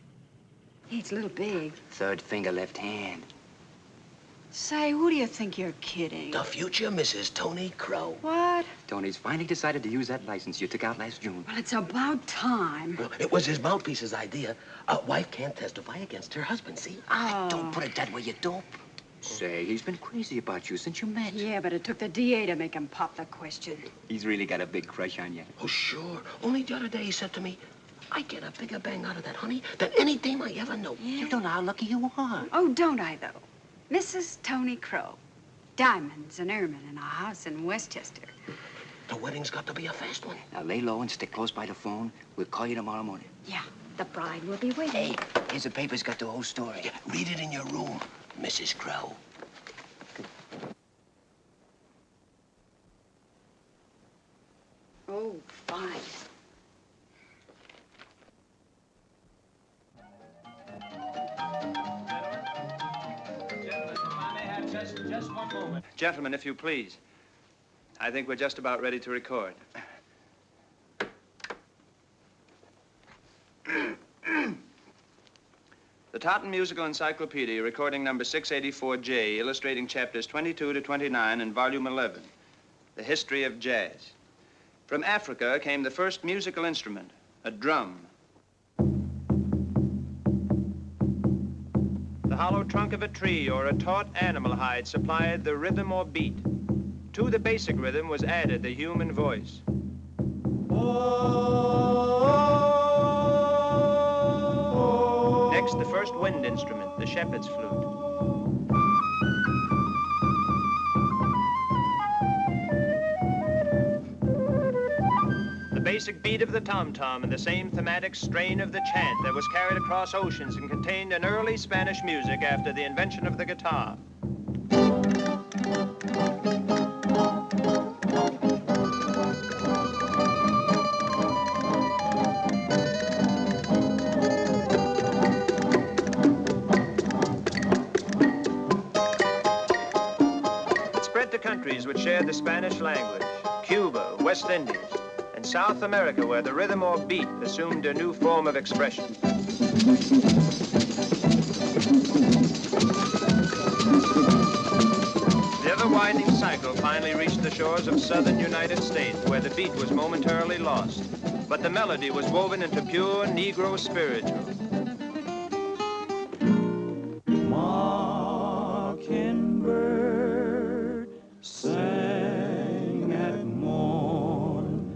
Hey, it's a little big. Third finger, left hand. Say, who do you think you're kidding? The future Mrs. Tony Crow. What? Tony's finally decided to use that license you took out last June. Well, it's about time. Well, it was his mouthpiece's idea. A wife can't testify against her husband, see? Oh. Don't put it that way, you dope. Say, he's been crazy about you since you met. Yeah, but it took the DA to make him pop the question. He's really got a big crush on you. Oh, sure. Only the other day he said to me, I get a bigger bang out of that, honey, than any dame I ever knew. Yeah. You don't know how lucky you are. Oh, don't I, though? Mrs. Tony Crow. Diamonds and ermine in a house in Westchester. The wedding's got to be a fast one. Now lay low and stick close by the phone. We'll call you tomorrow morning. Yeah, the bride will be waiting. Hey, here's the paper's got the whole story. Yeah, read it in your room, Mrs. Crow. Oh, fine. Just one moment. Gentlemen, if you please. I think we're just about ready to record. The Totten Musical Encyclopedia, recording number 684J, illustrating chapters 22 to 29 in volume 11, The History of Jazz. From Africa came the first musical instrument, a drum. The hollow trunk of a tree or a taut animal hide supplied the rhythm or beat. To the basic rhythm was added the human voice. Next, the first wind instrument, the shepherd's flute. The basic beat of the tom-tom and the same thematic strain of the chant that was carried across oceans and contained in early Spanish music after the invention of the guitar. It spread to countries which shared the Spanish language, Cuba, West Indies, and South America, where the rhythm or beat assumed a new form of expression. The ever-widening cycle finally reached the shores of southern United States, where the beat was momentarily lost, but the melody was woven into pure Negro spiritual. Mockingbird sang at morn,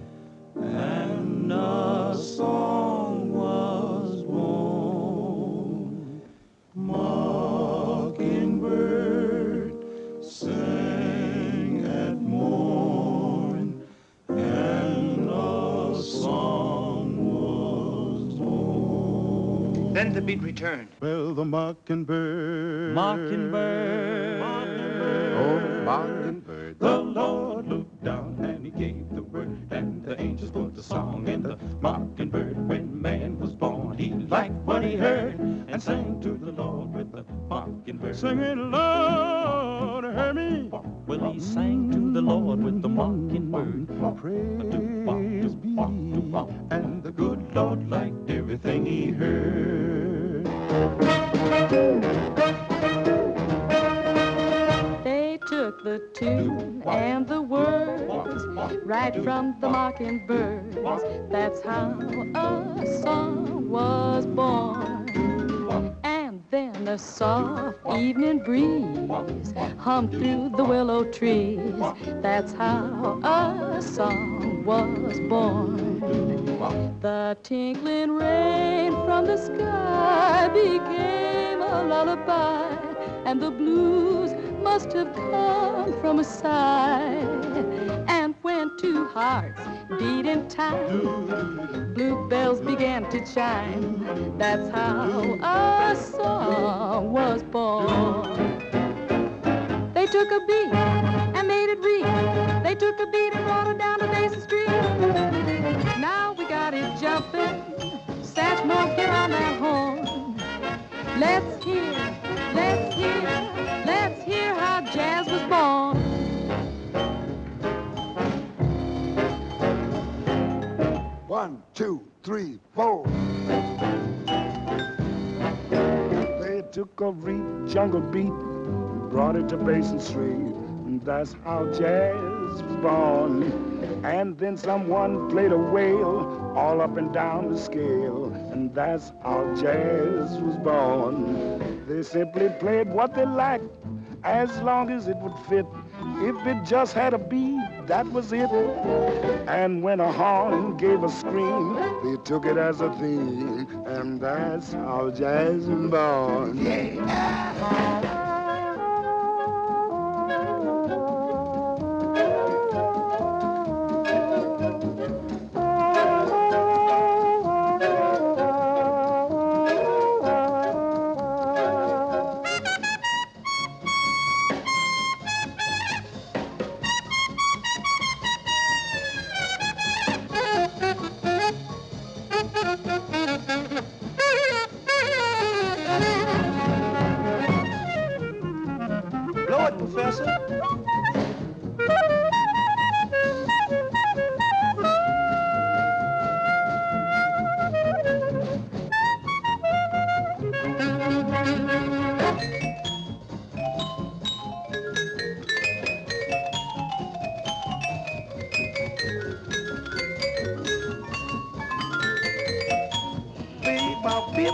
and a song was born. Mockingbird sang at morn, and a song was born. Then the beat returned. Well, the mockingbird, Mockingbird, oh, mockingbird, the Lord looked down and he gave the word, and the angels put the song in the mockingbird. When man was born, he liked what he heard and sang to the Lord with the mockingbird. Singing, Lord, hear me. Well, he sang to the Lord with the mockingbird. Praise be, and the good Lord liked everything he heard. They took the tune and the words, right from the mockingbirds. That's how a song was born. And then a soft evening breeze hummed through the willow trees. That's how a song was born. The tinkling rain from the sky became a lullaby, and the blues must have come from a sigh. And when two hearts beat in time, bluebells began to chime. That's how a song was born. They took a beat and made it read. They took a beat and brought it down to Basin Street. Now we got it jumping. Satchmo, get on that horn. Let's hear how jazz was born. One, two, three, four. They took a jungle beat, brought it to Basin Street, and that's how jazz was born. And then someone played a wail all up and down the scale, and that's how jazz was born. They simply played what they liked, as long as it would fit. If it just had a beat, that was it. And when a horn gave a scream, they took it as a theme, and that's how jazz was born. Yeah. Blow it, Professor. Beep, beep.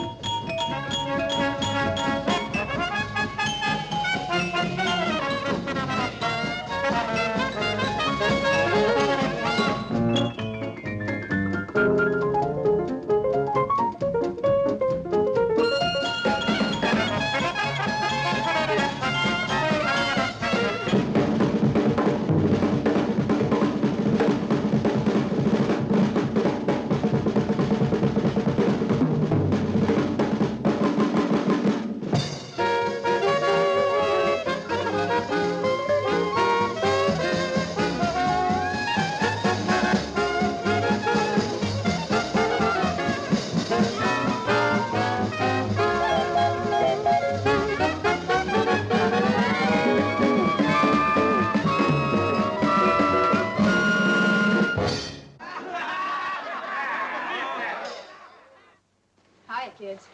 Kids.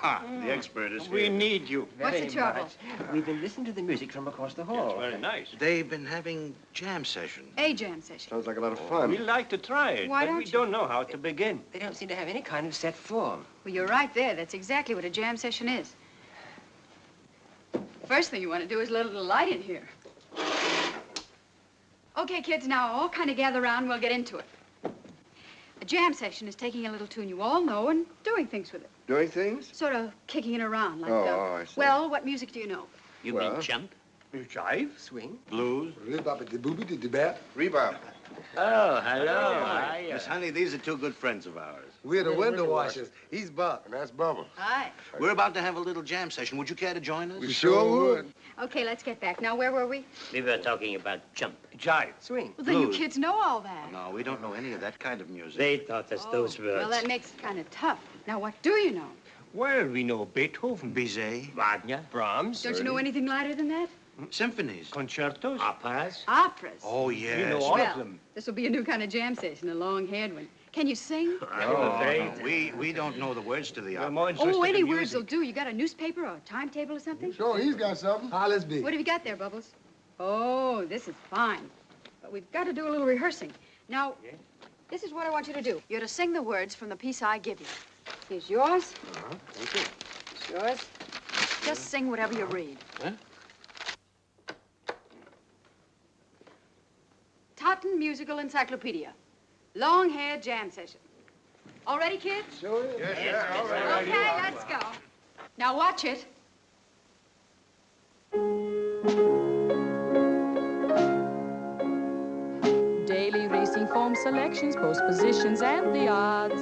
The expert is here. We need you. What's the trouble? We've been listening to the music from across the hall. It's very nice. They've been having jam session. A jam session. Sounds like a lot of fun. We'd like to try it, Why but don't we you? don't know how to begin. They don't seem to have any kind of set form. Well, you're right there. That's exactly what a jam session is. First thing you want to do is let a little light in here. Okay, kids, now all kind of gather around and we'll get into it. A jam session is taking a little tune you all know and doing things with it. Doing things? Sort of kicking it around like I see. Well, what music do you know? You mean jump? Jive? Swing? Blues? Rebop. Oh, hello. Hiya. Miss Honey, these are two good friends of ours. We're the window washers. He's Buck. And that's Bubba. Hi. We're about to have a little jam session. Would you care to join us? We sure would. Okay, let's get back. Now, where were we? We were talking about jump. Jive. Swing. Well, then you Blues. kids know all that. No, we don't know any of that kind of music. They taught us those words. Well, that makes it kind of tough. Now, what do you know? Well, we know Beethoven. Bizet. Wagner. Brahms. Don't you know anything lighter than that? Symphonies. Concertos. Operas. Operas. Oh, yes. We know all Well, of them. this will be a new kind of jam session, a long-haired one. Can you sing? I'm afraid. No, we don't know the words to the We're opera. more interested Oh, any in words music. will do. You got a newspaper or a timetable or something? Sure, he's got something. Hollis B. What have you got there, Bubbles? Oh, this is fine. But we've got to do a little rehearsing. Now, this is what I want you to do. You're to sing the words from the piece I give you. Here's yours. Thank you. It's yours. Just sing whatever you read. Huh? Totten Musical Encyclopedia. Long-haired jam session. All ready, kids? Sure is. Yes, all right. Okay, let's go. Now watch it. Daily racing form selections, post positions, and the odds.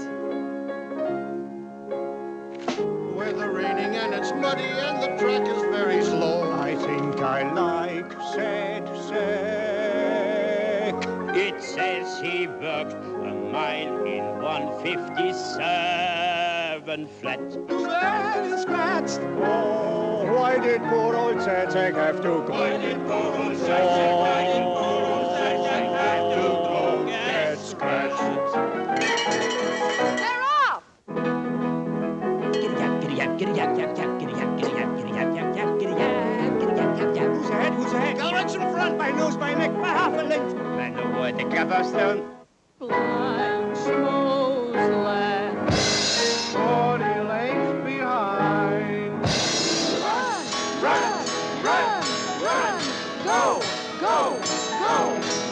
Weather raining and it's muddy and the track is very slow. I think I like sad sack. It says he worked a mile in 1:57 flat. That is scratched. Oh, why did poor old Sack have to go? Why did poor old Sack have to go get scratched? They're off! Giddy yap, giddy yap, giddy yap, yap, yap, giddy yap, giddy yap, giddy yap, yap, yap, giddy yap, giddy yap, yap, yap. Who's ahead? Who's ahead? Gilbert's in front by nose, by neck, by half a length. Man, no word, the cobblestone. Blind Schmoes land. 40 lengths behind. Run! Go! Go! Go!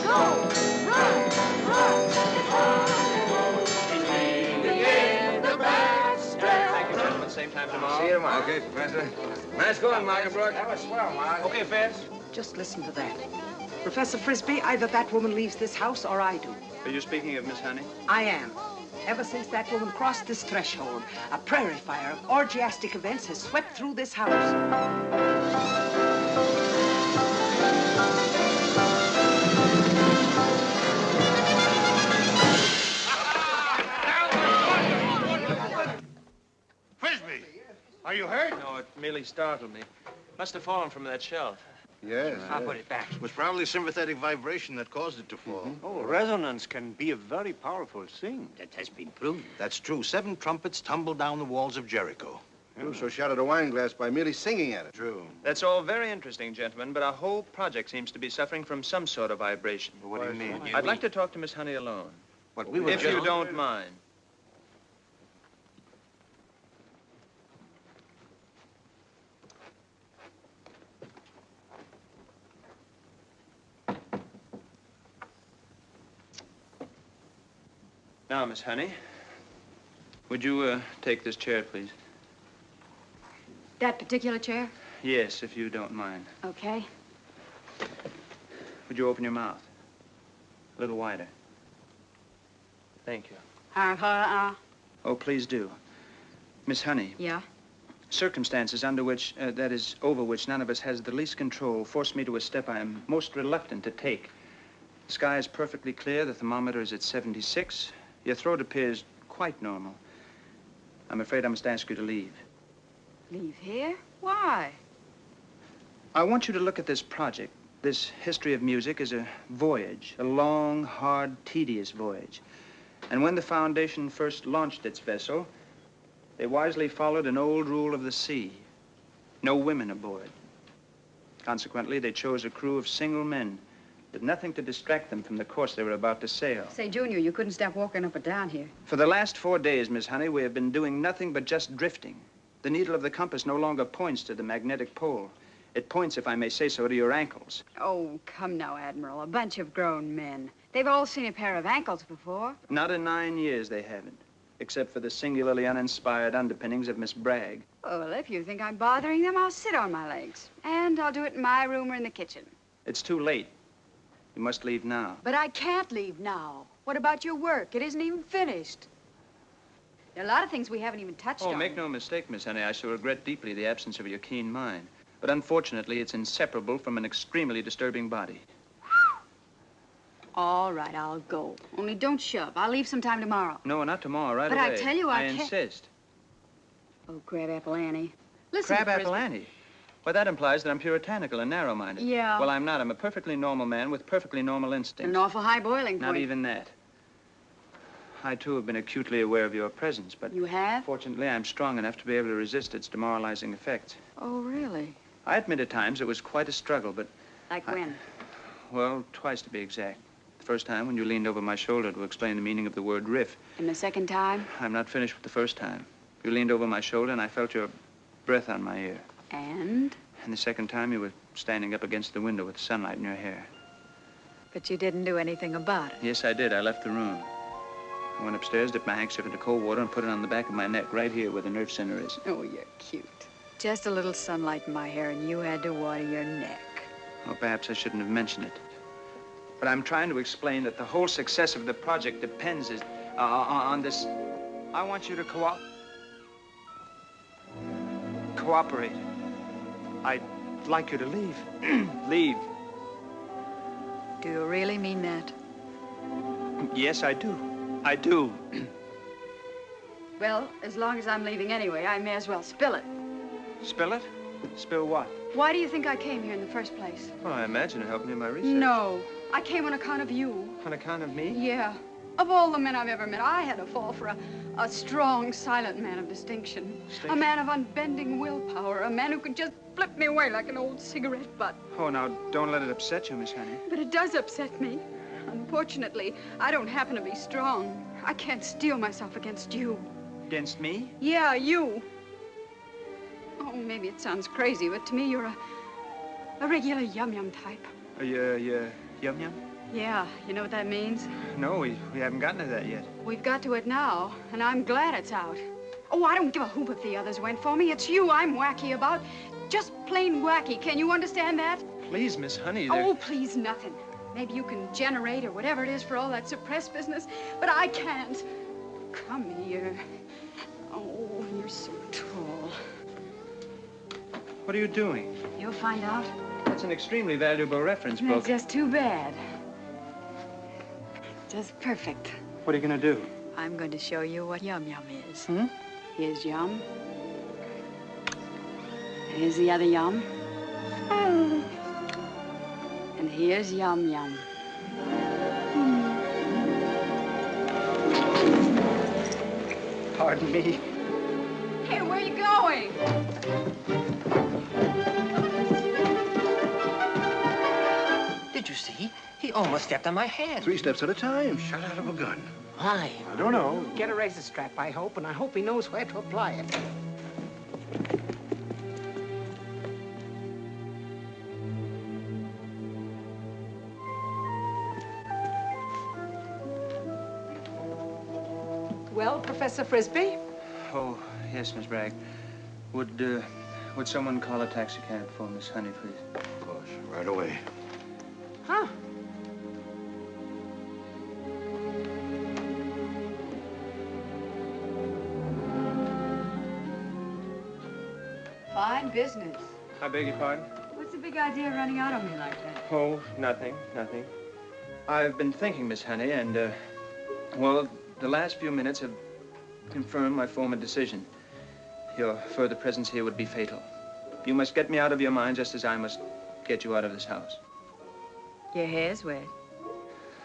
Go! Run! Thank you, gentlemen. Same time tomorrow. See you tomorrow. Okay, Professor. Nice going, Markenbrook. That was swell, Mark. Okay, Fitz. Just listen to that. Professor Frisbee, either that woman leaves this house or I do. Are you speaking of Miss Honey? I am. Ever since that woman crossed this threshold, a prairie fire of orgiastic events has swept through this house. Frisbee, are you hurt? No, it merely startled me. Must have fallen from that shelf. Yes. I'll put it back. It was probably sympathetic vibration that caused it to fall. Oh, resonance can be a very powerful thing. That has been proven. That's true. 7 trumpets tumbled down the walls of Jericho. Russo shattered a wine glass by merely singing at it. True. That's all very interesting, gentlemen, but our whole project seems to be suffering from some sort of vibration. What do you mean? I'd like to talk to Miss Honey alone. What, we were If you don't mind. Now, Miss Honey, would you take this chair, please? That particular chair? Yes, if you don't mind. Okay. Would you open your mouth? A little wider. Thank you. Oh, please do. Miss Honey. Yeah? Circumstances under which, that is, over which none of us has the least control force me to a step I am most reluctant to take. The sky is perfectly clear. The thermometer is at 76. Your throat appears quite normal. I'm afraid I must ask you to leave. Leave here? Why? I want you to look at this project, this history of music, as a voyage, a long, hard, tedious voyage. And when the Foundation first launched its vessel, they wisely followed an old rule of the sea. No women aboard. Consequently, they chose a crew of single men with nothing to distract them from the course they were about to sail. Say, Junior, you couldn't stop walking up and down here. For the last 4 days, Miss Honey, we have been doing nothing but just drifting. The needle of the compass no longer points to the magnetic pole. It points, if I may say so, to your ankles. Oh, come now, Admiral. A bunch of grown men. They've all seen a pair of ankles before. Not in 9 years they haven't, except for the singularly uninspired underpinnings of Miss Bragg. Oh, well, if you think I'm bothering them, I'll sit on my legs. And I'll do it in my room or in the kitchen. It's too late. You must leave now. But I can't leave now. What about your work? It isn't even finished. There are a lot of things we haven't even touched on. Oh, make no mistake, Miss Honey. I shall regret deeply the absence of your keen mind. But unfortunately, it's inseparable from an extremely disturbing body. All right, I'll go. Only don't shove. I'll leave sometime tomorrow. No, not tomorrow, right away. But I tell you, I can't. insist. Oh, Crabapple Annie. Listen, Crabapple Annie? Well, that implies that I'm puritanical and narrow-minded. Yeah. Well, I'm not. I'm a perfectly normal man with perfectly normal instincts. An awful high boiling point. Not even that. I, too, have been acutely aware of your presence, but... You have? Fortunately, I'm strong enough to be able to resist its demoralizing effects. Oh, really? I admit at times it was quite a struggle, but... Like when? Well, twice to be exact. The first time when you leaned over my shoulder to explain the meaning of the word riff. And the second time? I'm not finished with the first time. You leaned over my shoulder and I felt your breath on my ear. And? And the second time you were standing up against the window with the sunlight in your hair. But you didn't do anything about it. Yes, I did. I left the room. I went upstairs, dipped my handkerchief into cold water and put it on the back of my neck, right here where the nerve center is. Oh, you're cute. Just a little sunlight in my hair and you had to water your neck. Well, perhaps I shouldn't have mentioned it. But I'm trying to explain that the whole success of the project depends on this. I want you to cooperate. I'd like you to leave. Leave. Do you really mean that? Yes, I do. I do. Well, as long as I'm leaving anyway, I may as well spill it. Spill it? Spill what? Why do you think I came here in the first place? Well, I imagine it helped me in my research. No. I came on account of you. On account of me? Yeah. Of all the men I've ever met, I had a fall for a strong, silent man of distinction. A man of unbending willpower. A man who could just flip me away like an old cigarette butt. Oh, now, don't let it upset you, Miss Honey. But it does upset me. Unfortunately, I don't happen to be strong. I can't steel myself against you. Against me? Yeah, you. Oh, maybe it sounds crazy, but to me, you're a regular yum-yum type. Yum-yum? Yeah, you know what that means? No, we haven't gotten to that yet. We've got to it now, and I'm glad it's out. Oh, I don't give a hoop if the others went for me. It's you I'm wacky about. Just plain wacky. Can you understand that? Please, Miss Honey. Oh, please, nothing. Maybe you can generate or whatever it is for all that suppressed business, but I can't. Come here. Oh, you're so tall. What are you doing? You'll find out. That's an extremely valuable reference book. That's just too bad. Just perfect. What are you going to do? I'm going to show you what yum-yum is. Hmm? Here's yum. Here's the other yum. And here's yum-yum. Pardon me. Hey, where are you going? Did you see? He almost stepped on my hand. 3 steps at a time. Shot out of a gun. Why? I don't know. Get a razor strap, I hope, and I hope he knows where to apply it. Well, Professor Frisbee? Oh, yes, Miss Bragg. Would someone call a taxicab for Miss Honey, please? Of course, right away. Huh? Fine business. I beg your pardon? What's the big idea of running out on me like that? Oh, nothing. I've been thinking, Miss Honey, and, well, the last few minutes have confirmed my former decision. Your further presence here would be fatal. You must get me out of your mind just as I must get you out of this house. Your hair's wet.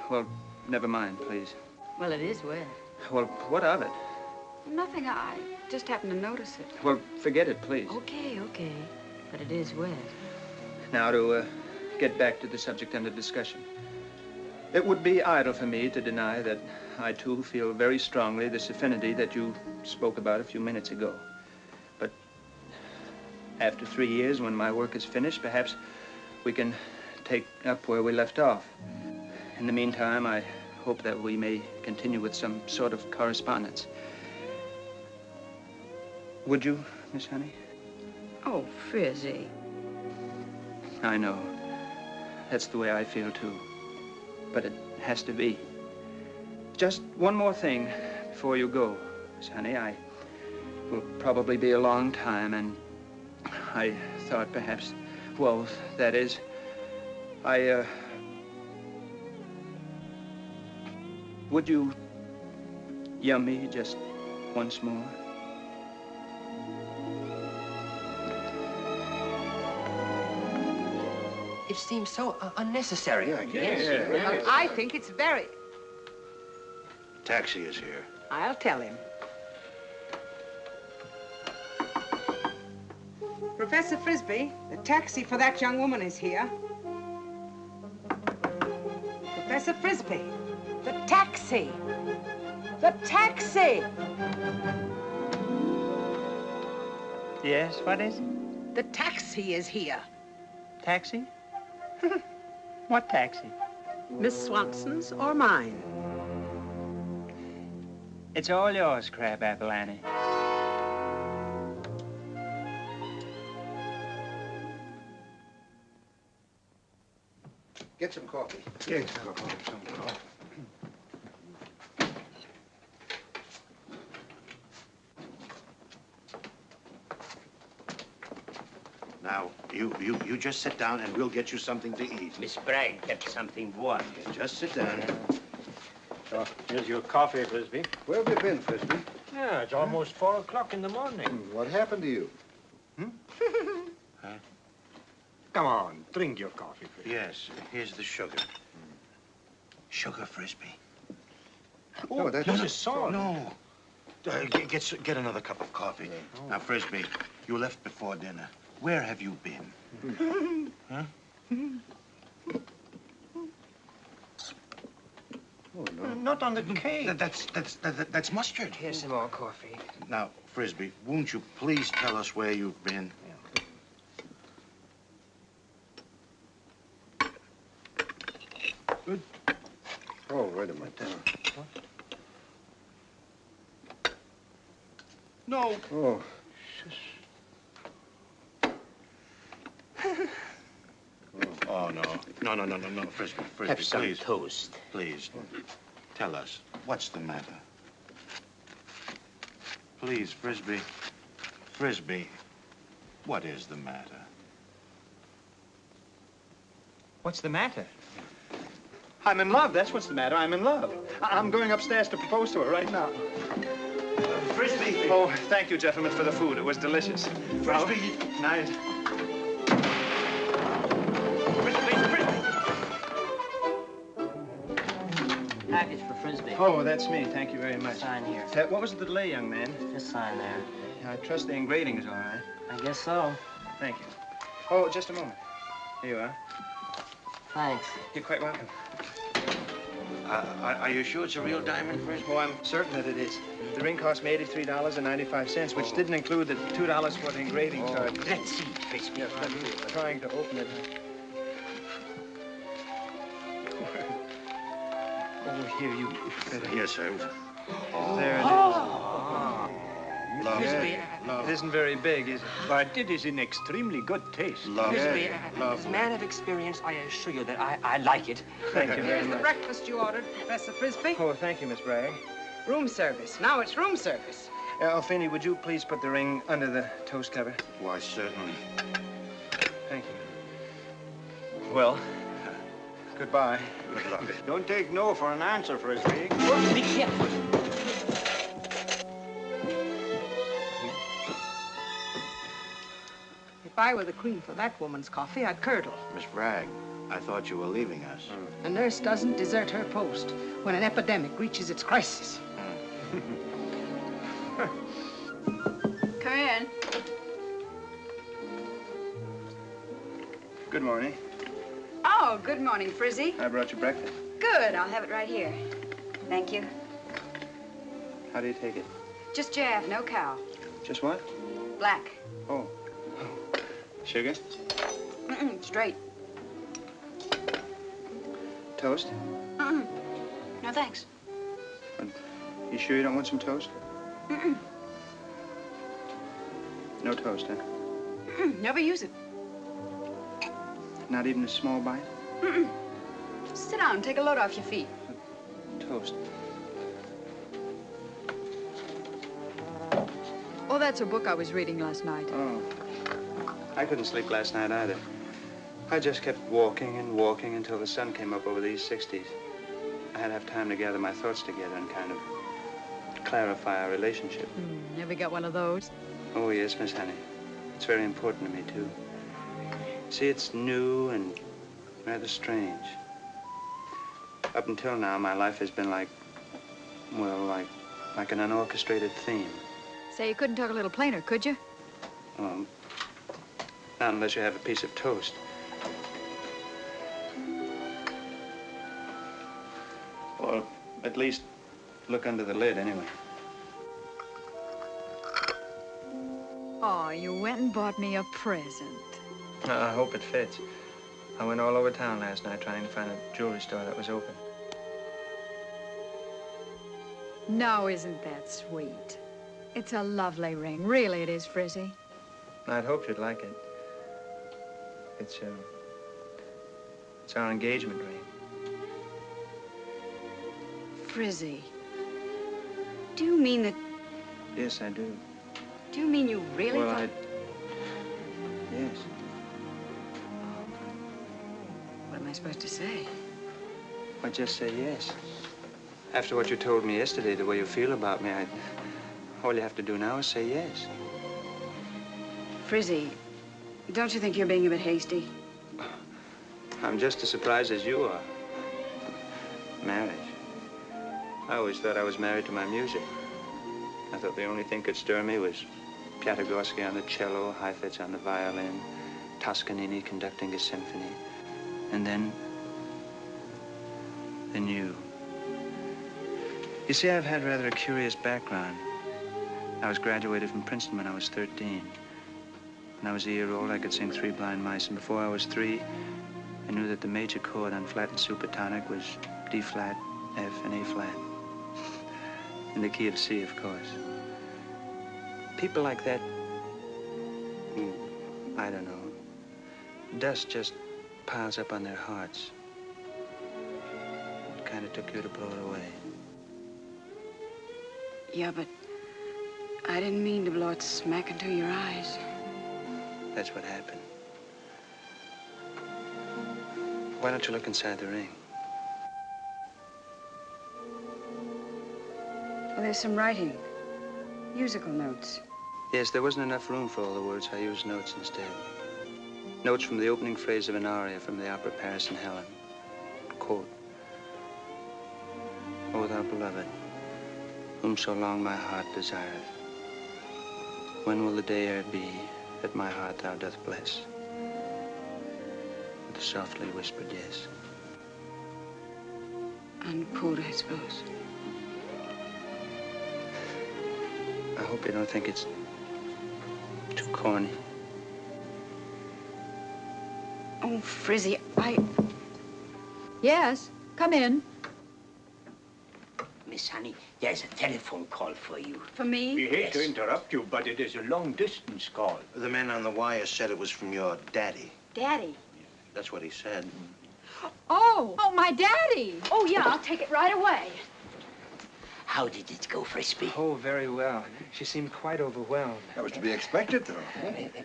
Well, never mind, please. Well, it is wet. Well, what of it? Nothing. I just happened to notice it. Well, forget it, please. Okay. But it is wet. Now, to get back to the subject under discussion. It would be idle for me to deny that I, too, feel very strongly this affinity that you spoke about a few minutes ago. But after 3 years, when my work is finished, perhaps we can take up where we left off. In the meantime, I hope that we may continue with some sort of correspondence. Would you, Miss Honey? Oh, Frizzy. I know. That's the way I feel, too. But it has to be. Just one more thing before you go, Miss Honey. I will probably be a long time, and I thought perhaps, well, that is, would you yum me just once more? It seems so unnecessary. Well, I think it's very. Taxi is here. I'll tell him. Professor Frisbee, the taxi for that young woman is here. Professor Frisbee. The taxi. The taxi. Yes, what is it? The taxi is here. Taxi? What taxi? Miss Swanson's or mine? It's all yours, Crabapple Annie. Get some coffee. Yes, some coffee. Now, you just sit down and we'll get you something to eat. Miss Bragg kept something warm. Just sit down. So, here's your coffee, Frisbee. Where have you been, Frisbee? Yeah, it's almost 4 o'clock in the morning. What happened to you? Huh? Come on, drink your coffee, Frisbee. Yes, here's the sugar. Sugar, Frisbee. Oh, that's just salt. No. Get another cup of coffee. Oh. Now, Frisbee, you left before dinner. Where have you been? Huh? Oh, no. Not on the cake. That's mustard. Here's some more coffee. Now, Frisbee, won't you please tell us where you've been? Good. Oh, wait a minute. No. Oh. Oh, no. No, Frisbee, Have some please. toast. Please, tell us, what's the matter? Please, Frisbee. Frisbee, what is the matter? What's the matter? I'm in love. That's what's the matter. I'm in love. I'm going upstairs to propose to her right now. Frisbee! Oh, thank you, gentlemen, for the food. It was delicious. Frisbee! Well, night. Package for Frisbee. Oh, that's me. Thank you very much. Sign here. What was the delay, young man? Just sign there. I trust the engraving is all right. I guess so. Thank you. Oh, just a moment. Here you are. Thanks. You're quite welcome. Are you sure it's a real diamond, Frisbee? Oh, I'm certain that it is. The ring cost me $83.95, which didn't include the $2 for the engraving charge. Let's see, Frisbee. Yes, I'm trying to open it. Oh, here, you better. Yes, sir. There it is. Oh. Lovely. It isn't very big, is it? But it is in extremely good taste. Frisbee, as a man of experience, I assure you that I like it. Thank you very Here's the much. breakfast you ordered, Professor Frisbee. Oh, thank you, Miss Bragg. Room service. Now it's room service. Alfini, would you please put the ring under the toast cover? Why, certainly. Thank you. Well, goodbye. Good luck. Don't take no for an answer, Frisbee. Be careful. If I were the queen for that woman's coffee, I'd curdle. Miss Bragg, I thought you were leaving us. A nurse doesn't desert her post when an epidemic reaches its crisis. Come in. Good morning. Oh, good morning, Frizzy. I brought you breakfast. Good, I'll have it right here. Thank you. How do you take it? Just Jav, no cow. Just what? Black. Oh. Sugar? Mm-mm, straight. Toast? Mm-mm. No, thanks. You sure you don't want some toast? Mm-mm. No toast, huh? Mm-mm. Never use it. Not even a small bite? Mm-mm. Sit down, take a load off your feet. Toast. Oh, that's a book I was reading last night. Oh. I couldn't sleep last night either. I just kept walking and walking until the sun came up over the East 60s. I had to have time to gather my thoughts together and kind of clarify our relationship. Never got one of those? Oh, yes, Miss Honey. It's very important to me, too. See, it's new and rather strange. Up until now, my life has been like, well, like an unorchestrated theme. Say, you couldn't talk a little plainer, could you? Not unless you have a piece of toast. At least look under the lid, anyway. Oh, you went and bought me a present. I hope it fits. I went all over town last night trying to find a jewelry store that was open. Now, isn't that sweet? It's a lovely ring. Really, it is, Frizzy. I'd hoped you'd like it. It's our engagement ring. Frizzy. Do you mean that... Yes, I do. Do you mean you really Well, thought... Yes. What am I supposed to say? Why, just say yes. After what you told me yesterday, the way you feel about me, all you have to do now is say yes. Frizzy, don't you think you're being a bit hasty? I'm just as surprised as you are. Marriage. I always thought I was married to my music. I thought the only thing could stir me was Piatigorsky on the cello, Heifetz on the violin, Toscanini conducting a symphony, and then you. You see, I've had rather a curious background. I was graduated from Princeton when I was 13. When I was a year old, I could sing 3 Blind Mice, and before I was 3, I knew that the major chord on flat and supertonic was D flat, F, and A flat. In the key of C, of course. People like that, I don't know, dust just piles up on their hearts. It kind of took you to blow it away. Yeah, but I didn't mean to blow it smack into your eyes. That's what happened. Why don't you look inside the ring? Well, there's some writing. Musical notes. Yes, there wasn't enough room for all the words. I used notes instead. Notes from the opening phrase of an aria from the opera Paris and Helen. Quote, "O thou beloved, whom so long my heart desireth, when will the day e'er be that my heart thou doth bless with a softly whispered yes?" Unquote, I suppose. I hope you don't think it's too corny. Oh, Frizzy, Yes, come in. Miss Honey, there's a telephone call for you. For me? We hate to interrupt you, but it is a long-distance call. The man on the wire said it was from your daddy. Daddy? That's what he said. Oh, my daddy. Oh, yeah, I'll take it right away. How did it go, Frisbee? Oh, very well. She seemed quite overwhelmed. That was to be expected, though.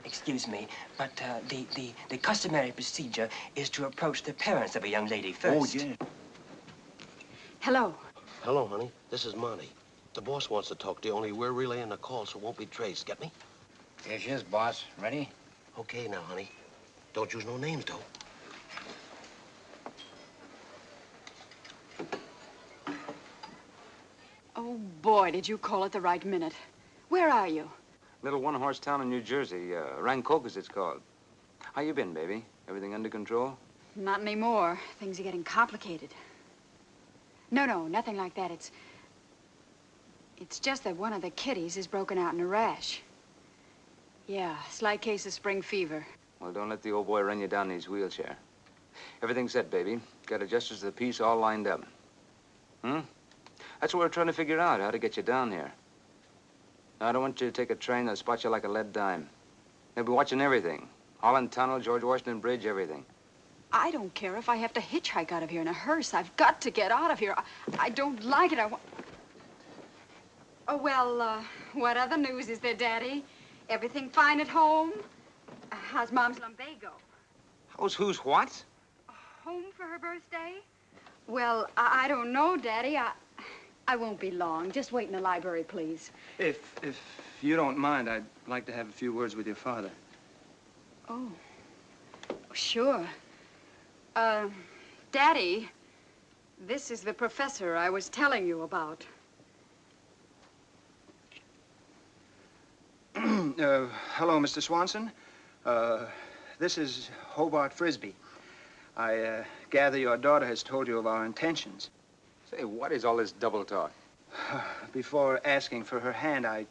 Excuse me, but the customary procedure is to approach the parents of a young lady first. Oh, yeah. Hello. Hello, honey. This is Monty. The boss wants to talk to you, only we're relaying the call, so it won't be traced. Get me? Here she is, boss. Ready? Okay, now, honey. Don't use no names, though. Oh, boy, did you call at the right minute. Where are you? Little one-horse town in New Jersey. Rancocas, it's called. How you been, baby? Everything under control? Not anymore. Things are getting complicated. No, nothing like that. It's just that one of the kiddies is broken out in a rash. Yeah, slight case of spring fever. Well, don't let the old boy run you down in his wheelchair. Everything's set, baby. Got adjusters of the piece all lined up. That's what we're trying to figure out, how to get you down here. Now, I don't want you to take a train that'll spot you like a lead dime. They'll be watching everything. Holland Tunnel, George Washington Bridge, everything. I don't care if I have to hitchhike out of here in a hearse. I've got to get out of here. I don't like it. Oh, well, what other news is there, Daddy? Everything fine at home? How's Mom's lumbago? How's who's what? Home for her birthday? Well, I don't know, Daddy. I won't be long. Just wait in the library, please. If you don't mind, I'd like to have a few words with your father. Oh, sure. Daddy, this is the professor I was telling you about. Hello, Mr. Swanson. This is Hobart Frisbee. I gather your daughter has told you of our intentions. Say, what is all this double talk? Before asking for her hand, I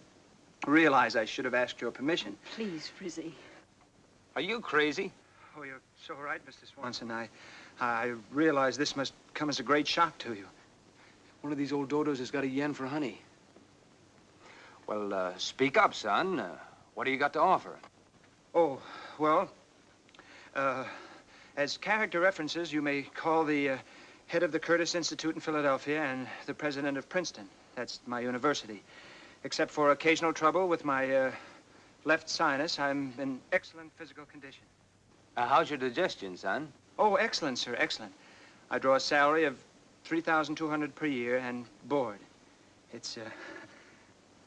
realized I should have asked your permission. Please, Frizzy. Are you crazy? Oh, you're so right, Mr. Swanson. I realize this must come as a great shock to you. One of these old dodos has got a yen for honey. Well, speak up, son. What do you got to offer? Oh, well, as character references, you may call the head of the Curtis Institute in Philadelphia and the president of Princeton. That's my university. Except for occasional trouble with my left sinus, I'm in excellent physical condition. How's your digestion, son? Oh, excellent, sir, excellent. I draw a salary of $3,200 per year and board. It's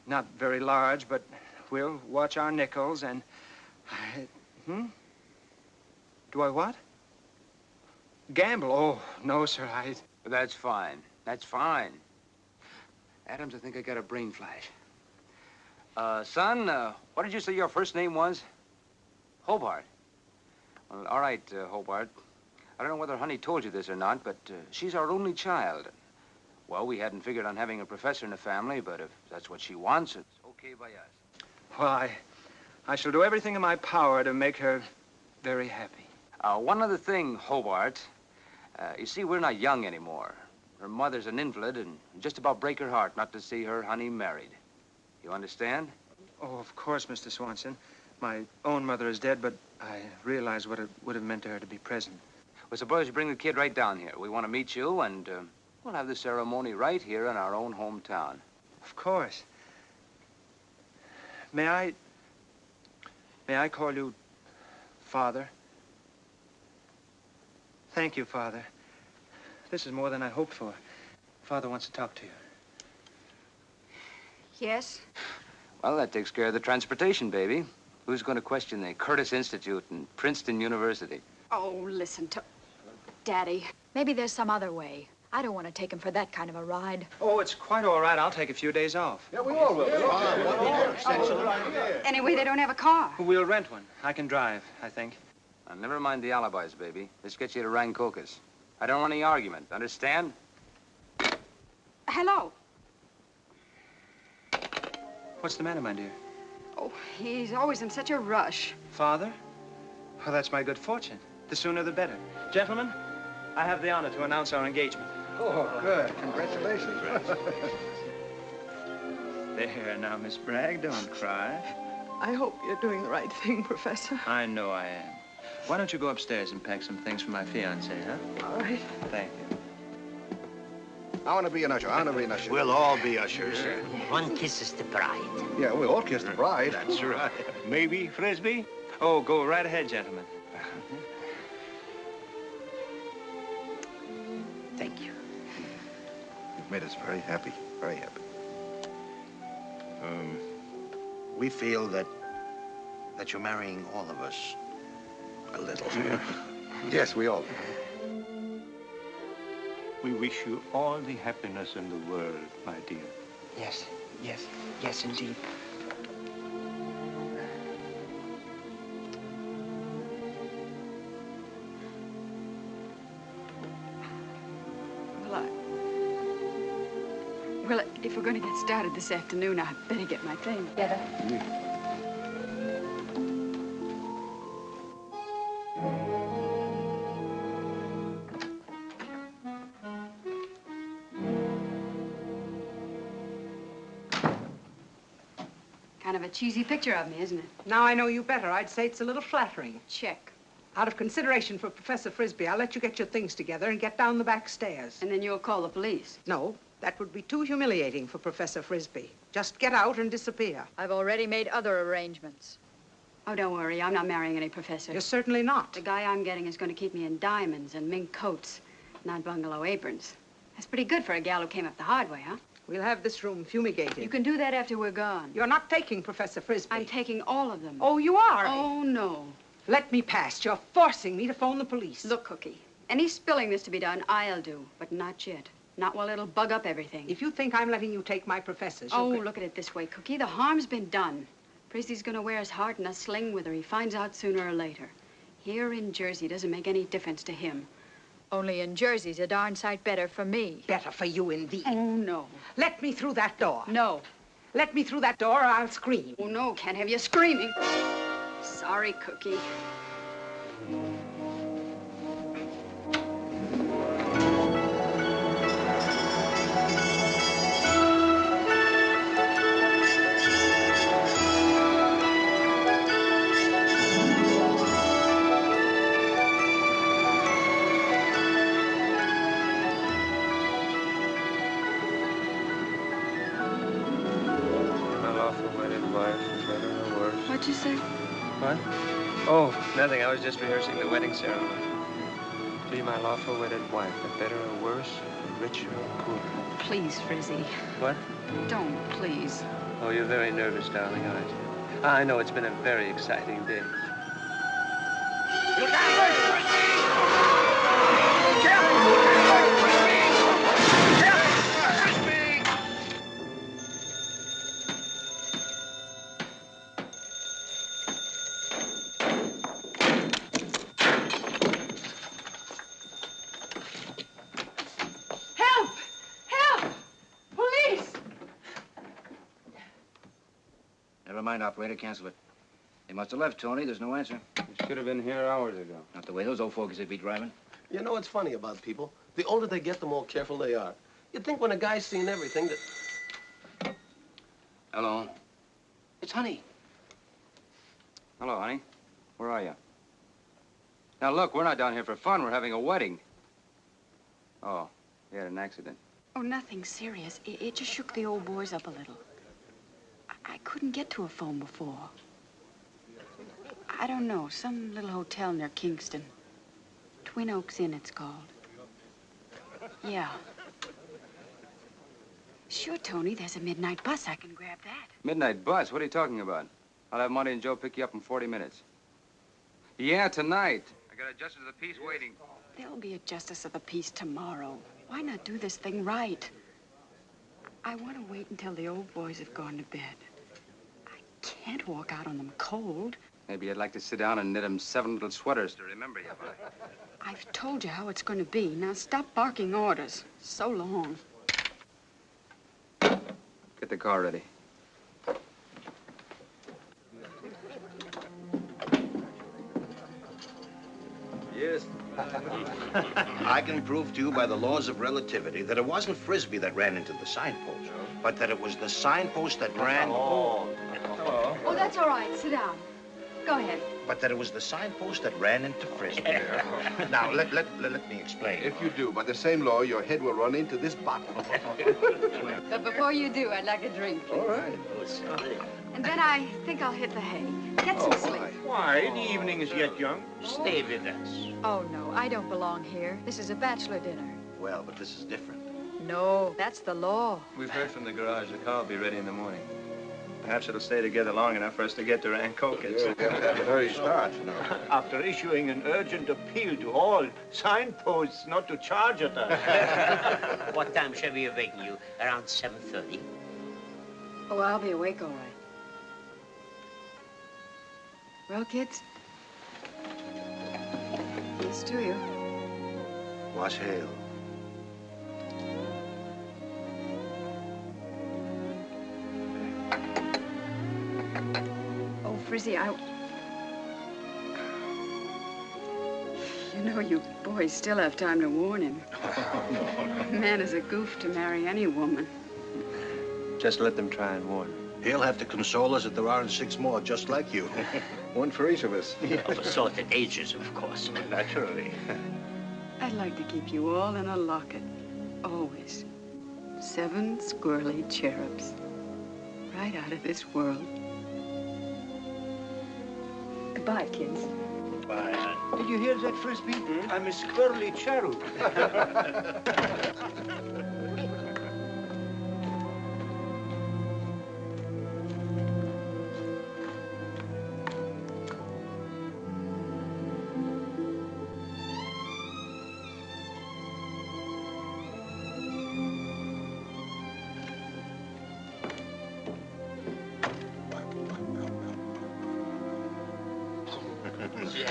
not very large, but we'll watch our nickels and... Do I what? Gamble? Oh, no, sir, That's fine. That's fine. Adams, I think I got a brain flash. Son, what did you say your first name was? Hobart. Well, all right, Hobart. I don't know whether Honey told you this or not, but she's our only child. Well, we hadn't figured on having a professor in the family, but if that's what she wants, it's okay by us. Well, I shall do everything in my power to make her very happy. One other thing, Hobart. You see, we're not young anymore. Her mother's an invalid, and just about break her heart not to see her Honey married. You understand? Oh, of course, Mr. Swanson. My own mother is dead, but I realize what it would have meant to her to be present. Well, suppose you bring the kid right down here. We want to meet you, and we'll have the ceremony right here in our own hometown. Of course. May I call you Father? Thank you, Father. This is more than I hoped for. Father wants to talk to you. Yes? Well, that takes care of the transportation, baby. Who's going to question the Curtis Institute and Princeton University? Oh, listen to... Daddy. Maybe there's some other way. I don't want to take him for that kind of a ride. Oh, it's quite all right. I'll take a few days off. Yeah, we all will. Anyway, they don't have a car. We'll rent one. I can drive, I think. Never mind the alibis, baby. This gets you to Rancocas. I don't want any argument, understand? Hello. What's the matter, my dear? Oh, he's always in such a rush. Father? Well, that's my good fortune. The sooner the better. Gentlemen, I have the honor to announce our engagement. Oh, good. Congratulations. There, now, Miss Bragg, don't cry. I hope you're doing the right thing, Professor. I know I am. Why don't you go upstairs and pack some things for my fiancée, huh? All right. Thank you. I want to be an usher. I want to be an usher. We'll all be ushers. Yeah. One kisses the bride. Yeah, we'll all kiss the bride. That's right. Maybe, Frisbee? Oh, go right ahead, gentlemen. Thank you. You've made us very happy. Very happy. We feel that you're marrying all of us a little. Yes, we all. We wish you all the happiness in the world, my dear. Yes, yes, yes, indeed. Well, if we're going to get started this afternoon, I'd better get my thing together. Kind of a cheesy picture of me, isn't it? Now I know you better. I'd say it's a little flattering. Check. Out of consideration for Professor Frisbee, I'll let you get your things together and get down the back stairs. And then you'll call the police? No, that would be too humiliating for Professor Frisbee. Just get out and disappear. I've already made other arrangements. Oh, don't worry. I'm not marrying any professor. You're certainly not. The guy I'm getting is going to keep me in diamonds and mink coats, not bungalow aprons. That's pretty good for a gal who came up the hard way, huh? We'll have this room fumigated. You can do that after we're gone. You're not taking Professor Frisbee. I'm taking all of them. Oh, you are? Oh, no. Let me pass. You're forcing me to phone the police. Look, Cookie, any spilling that's to be done, I'll do, but not yet. Not while it'll bug up everything. If you think I'm letting you take my professors, Oh, look at it this way, Cookie. The harm's been done. Frisbee's gonna wear his heart in a sling whether he finds out sooner or later. Here in Jersey doesn't make any difference to him. Only in Jersey's a darn sight better for me. Better for you, indeed. Oh, no. Let me through that door. No. Let me through that door or I'll scream. Oh, no, can't have you screaming. Sorry, Cookie. What'd you say? What? Oh, nothing. I was just rehearsing the wedding ceremony. Be my lawful wedded wife, for better or worse, for richer or poorer. Please, Frizzy. What? Don't, please. Oh, you're very nervous, darling, aren't you? I know it's been a very exciting day. Look out! Never mind, operator. Cancel it. They must have left, Tony. There's no answer. You should have been here hours ago. Not the way those old fogies would be driving. You know what's funny about people? The older they get, the more careful they are. You'd think when a guy's seen everything that... Hello. It's Honey. Hello, honey. Where are you? Now, look, we're not down here for fun. We're having a wedding. Oh, you had an accident. Oh, nothing serious. It just shook the old boys up a little. I couldn't get to a phone before. I don't know, some little hotel near Kingston. Twin Oaks Inn, it's called. Yeah. Sure, Tony, there's a midnight bus. I can grab that. Midnight bus? What are you talking about? I'll have Monty and Joe pick you up in 40 minutes. Yeah, tonight. I got a justice of the peace waiting. There'll be a justice of the peace tomorrow. Why not do this thing right? I want to wait until the old boys have gone to bed. I can't walk out on them cold. Maybe you'd like to sit down and knit them 7 little sweaters to remember you by. I've told you how it's going to be. Now stop barking orders. So long. Get the car ready. Yes. I can prove to you by the laws of relativity that it wasn't Frisbee that ran into the signpost, but that it was the signpost that ran... Oh, that's all right. Sit down. Go ahead. But that it was the signpost that ran into Frisbee. Now, let me explain. If you do, by the same law, your head will run into this bottle. But before you do, I'd like a drink, please. All right. And then I think I'll hit the hay. Get some sleep. Why? The evening is yet young. Stay with us. Oh, no, I don't belong here. This is a bachelor dinner. Well, but this is different. No, that's the law. We've heard from the garage the car will be ready in the morning. Perhaps it'll stay together long enough for us to get to Rancocas. Yeah, we have to have an early start, you know. After issuing an urgent appeal to all signposts not to charge at us. What time shall we awaken you? Around 7:30? Oh, I'll be awake all right. Well, kids. Here's to you. Was hail. Oh, Frizzy, You know, you boys still have time to warn him. Man is a goof to marry any woman. Just let them try and warn him. He'll have to console us that there aren't 6 more just like you. One for each of us. Of assorted ages, of course. Naturally. I'd like to keep you all in a locket. Always. 7 squirrely cherubs. Right out of this world. Goodbye, kids. Bye. Did you hear that, Frisbee? I'm a squirrely cherub.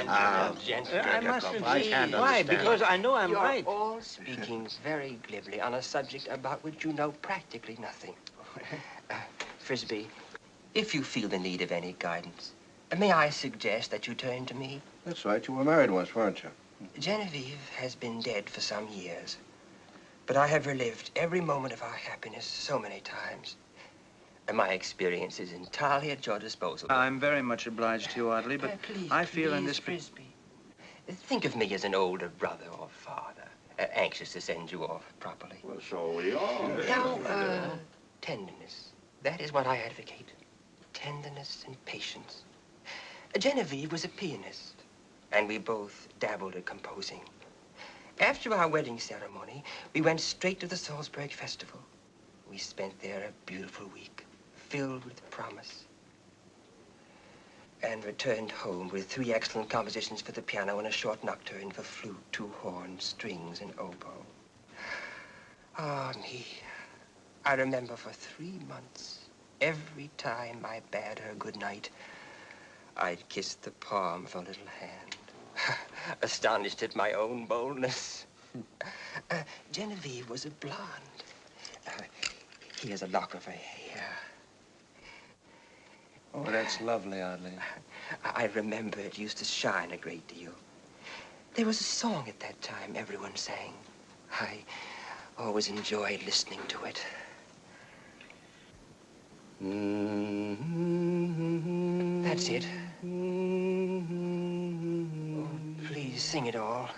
I mustn't be. Why? Because I know I'm right. You're all speaking very glibly on a subject about which you know practically nothing. Frisbee, if you feel the need of any guidance, may I suggest that you turn to me? That's right. You were married once, weren't you? Genevieve has been dead for some years, but I have relived every moment of our happiness so many times. And my experience is entirely at your disposal. I'm very much obliged to you, Audley, but please, I feel in please, this... Frisbee, think of me as an older brother or father, anxious to send you off properly. Well, so we are. Now, tenderness. That is what I advocate. Tenderness and patience. Genevieve was a pianist, and we both dabbled at composing. After our wedding ceremony, we went straight to the Salzburg Festival. We spent there a beautiful week, filled with promise, and returned home with 3 excellent compositions for the piano and a short nocturne for flute, 2 horns, strings, and oboe. Ah, me. I remember for 3 months, every time I bade her good night, I'd kiss the palm of her little hand, astonished at my own boldness. Genevieve was a blonde. Here's a lock of her hair. Oh, that's lovely, Audley. I remember it used to shine a great deal. There was a song at that time everyone sang. I always enjoyed listening to it. That's it. Oh, please sing it all.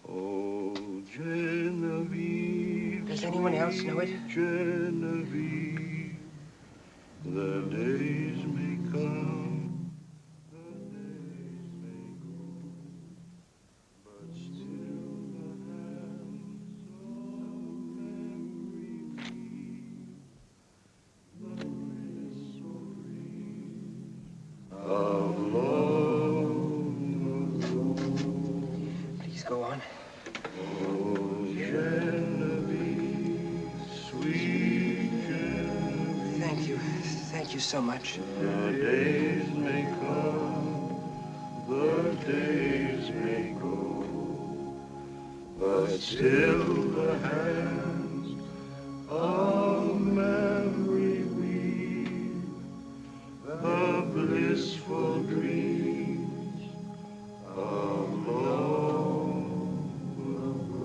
Oh, Genevieve. Does anyone else know it? Genevieve, the days may come, the days may go, but still the hands of memory weave the mystery of long ago. Please go on. Oh, Genevieve, sweet Genevieve. Thank you. Thank you so much. The days may come, the days may go, but still the hands of memory weave the blissful dreams of long ago.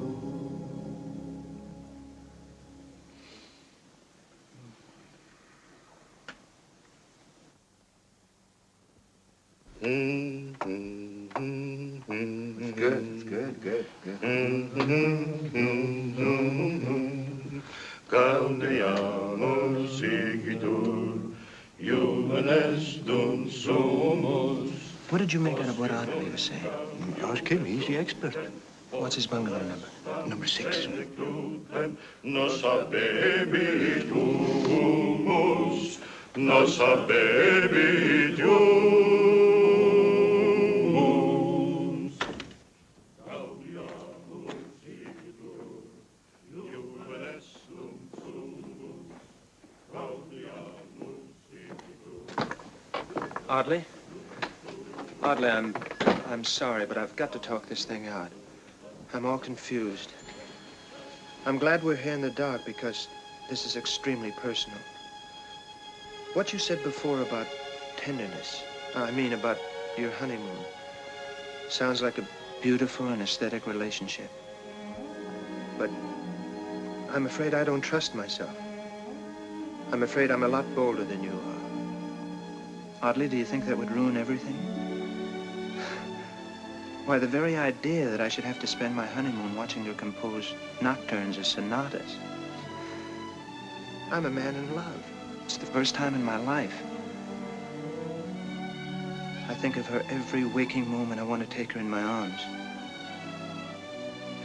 It's good. It's good. Good. Good. Candiamo seguitor, jóvenes don somos. What did you make out of what Audley was saying? Ask him. He's the expert. What's his bungalow number? Number 6. Nos habituamos, nos habituamos. Audley? Audley, I'm sorry, but I've got to talk this thing out. I'm all confused. I'm glad we're here in the dark because this is extremely personal. What you said before about tenderness, I mean about your honeymoon, sounds like a beautiful and aesthetic relationship. But I'm afraid I don't trust myself. I'm afraid I'm a lot bolder than you are. Audley, do you think that would ruin everything? Why, the very idea that I should have to spend my honeymoon watching her compose nocturnes or sonatas. I'm a man in love. It's the first time in my life. I think of her every waking moment. I want to take her in my arms.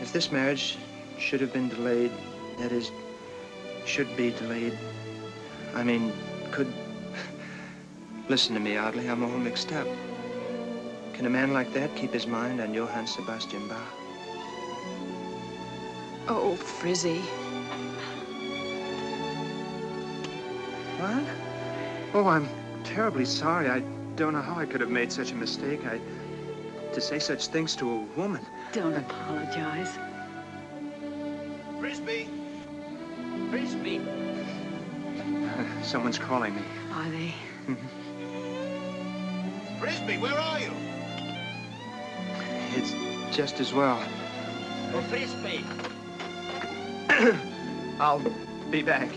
If this marriage should have been delayed, that is, should be delayed, I mean, could... Listen to me, Audley, I'm all mixed up. Can a man like that keep his mind on Johann Sebastian Bach? Oh, Frizzy. What? Oh, I'm terribly sorry. I don't know how I could have made such a mistake. to say such things to a woman. Don't apologize. Frisbee! Frisbee! Someone's calling me. Are they? Frisbee, where are you? It's just as well. Oh, Frisbee! I'll be back.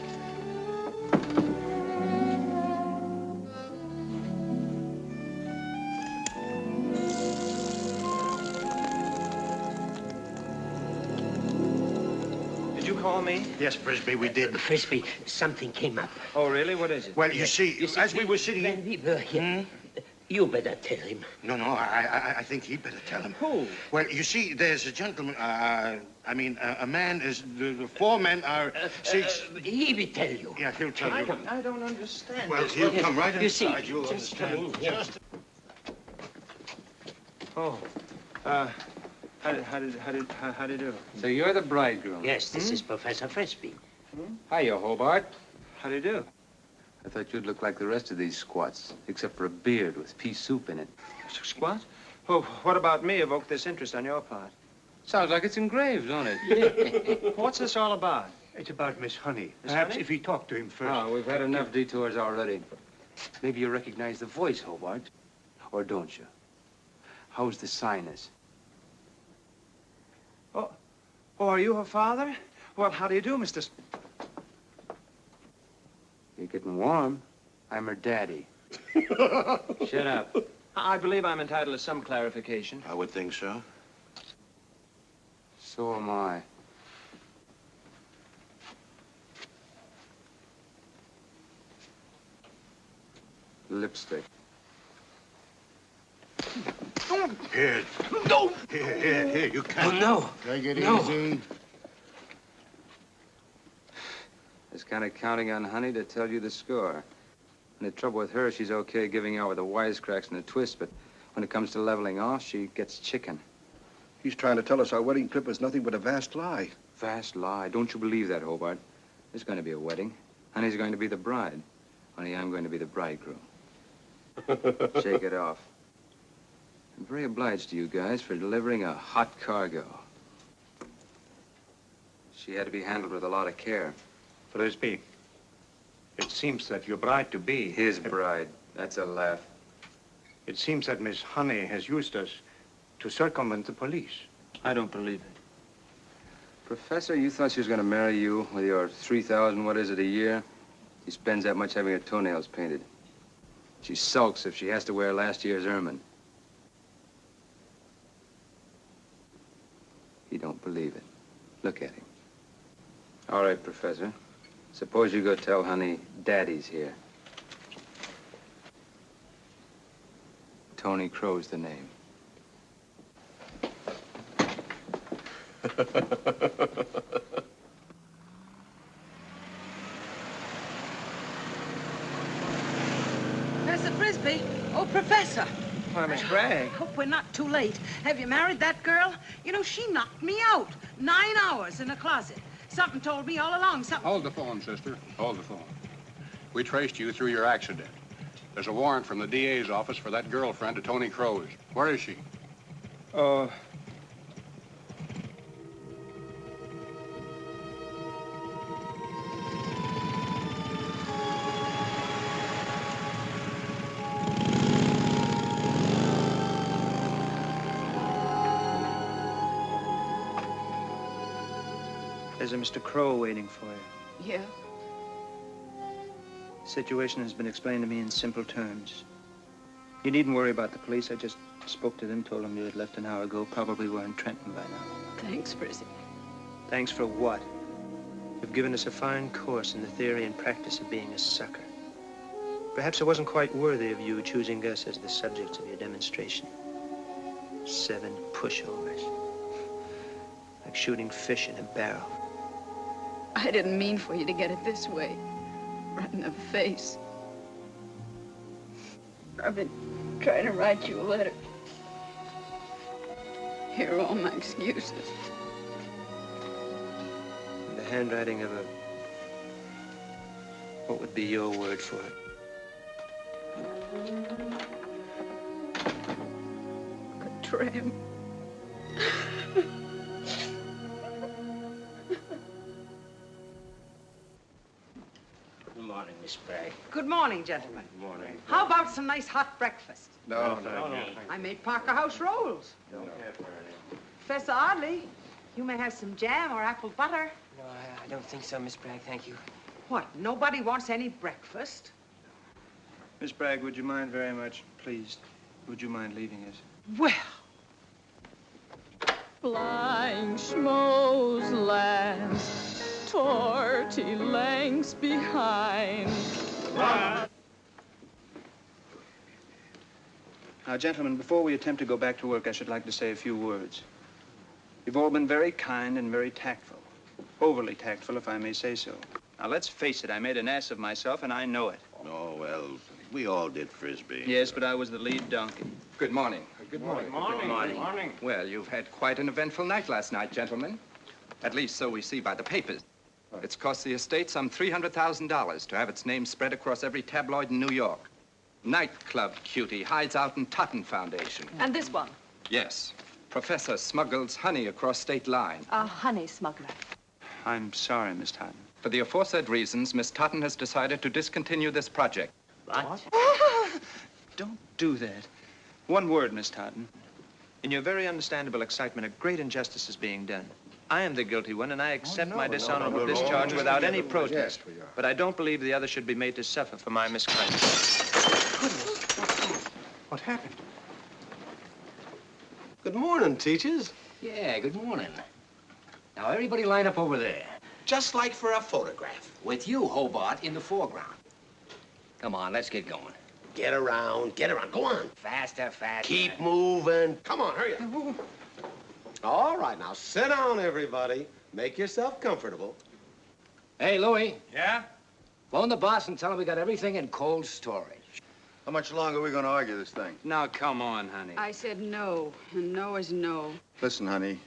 Did you call me? Yes, Frisbee, we did. Frisbee, something came up. Oh, really? What is it? Well, you see, as we were sitting... When we were here, you better tell him. No, I think he'd better tell him. Who? Well, you see, there's a gentleman, a man is... The four men are... He will tell you. Yeah, he'll tell you. I don't understand. Well, he'll come right You see, inside. You'll just come understand. in here. Just... Oh, how do you do? So you're the bridegroom? Yes, this is Professor Frisbee. Hiya, Hobart. How do you do? I thought you'd look like the rest of these squats, except for a beard with pea soup in it. Squat? Well, what about me evoked this interest on your part? Sounds like it's engraved, don't it? What's this all about? It's about Miss Honey. Miss Perhaps Honey? if he talked to him first. Oh, we've had enough detours already. Maybe you recognize the voice, Hobart. Or don't you? How's the sinus? Oh, are you her father? Well, how do you do, Mr. You're getting warm. I'm her daddy. Shut up. I believe I'm entitled to some clarification. I would think so. So am I. Lipstick. Here. No! Here, you can't. Oh, no. Take it No. easy. I was kind of counting on Honey to tell you the score. And the trouble with her, she's okay giving out with the wisecracks and the twists, but when it comes to leveling off, she gets chicken. He's trying to tell us our wedding trip was nothing but a vast lie. Vast lie. Don't you believe that, Hobart? There's going to be a wedding. Honey's going to be the bride. Honey, I'm going to be the bridegroom. Shake it off. I'm very obliged to you guys for delivering a hot cargo. She had to be handled with a lot of care. Frisbee, it seems that your bride-to-be... His bride. That's a laugh. It seems that Miss Honey has used us to circumvent the police. I don't believe it. Professor, you thought she was going to marry you with your 3,000, what is it, a year? She spends that much having her toenails painted. She sulks if she has to wear last year's ermine. You don't believe it. Look at him. All right, Professor. Suppose you go tell Honey Daddy's here. Tony Crow's the name. Professor Frisbee. Oh, Professor. Why, Miss Bragg. Hope we're not too late. Have you married that girl? You know, she knocked me out. 9 hours in a closet. Something told me all along, something... Hold the phone, sister. Hold the phone. We traced you through your accident. There's a warrant from the DA's office for that girlfriend of Tony Crow's. Where is she? There's a Mr. Crow waiting for you. Yeah? The situation has been explained to me in simple terms. You needn't worry about the police. I just spoke to them, told them you had left an hour ago. Probably were in Trenton by now. Thanks, Frizzy. Thanks for what? You've given us a fine course in the theory and practice of being a sucker. Perhaps it wasn't quite worthy of you choosing us as the subjects of your demonstration. 7 pushovers. Like shooting fish in a barrel. I didn't mean for you to get it this way. Right in the face. I've been trying to write you a letter. Here are all my excuses. The handwriting of a... What would be your word for it? for him. Good morning, Miss Bragg. Good morning, gentlemen. Good morning. How about some nice hot breakfast? No. I made Parker House rolls. Professor Audley, you may have some jam or apple butter. No, I don't think so, Miss Bragg, thank you. What, nobody wants any breakfast? Miss Bragg, would you mind very much, please? Would you mind leaving us? Well. Flying schmoes last, torty lengths behind. Now, gentlemen, before we attempt to go back to work, I should like to say a few words. You've all been very kind and very tactful. Overly tactful, if I may say so. Now, let's face it, I made an ass of myself, and I know it. Oh, well, we all did, Frisbee. Yes, but I was the lead donkey. Good morning. Good morning. Good morning. Well, you've had quite an eventful night last night, gentlemen. At least so we see by the papers. It's cost the estate some $300,000 to have its name spread across every tabloid in New York. Nightclub cutie hides out in Totten Foundation. And this one? Yes. Professor smuggles honey across state line. A honey smuggler. I'm sorry, Miss Totten. For the aforesaid reasons, Miss Totten has decided to discontinue this project. What? Don't do that. One word, Miss Totten. In your very understandable excitement, a great injustice is being done. I am the guilty one, and I accept my dishonorable discharge without any protest. Yes, we are. But I don't believe the other should be made to suffer for my misconduct. What happened? Good morning, teachers. Yeah, good morning. Now, everybody line up over there. Just like for a photograph. With you, Hobart, in the foreground. Come on, let's get going. Get around, get around. Go on. Faster, faster. Keep moving. Come on, hurry up. All right, now sit down, everybody. Make yourself comfortable. Hey, Louie. Yeah? Phone the boss and tell him we got everything in cold storage. How much longer are we going to argue this thing? Now, come on, honey. I said no, and no is no. Listen, honey.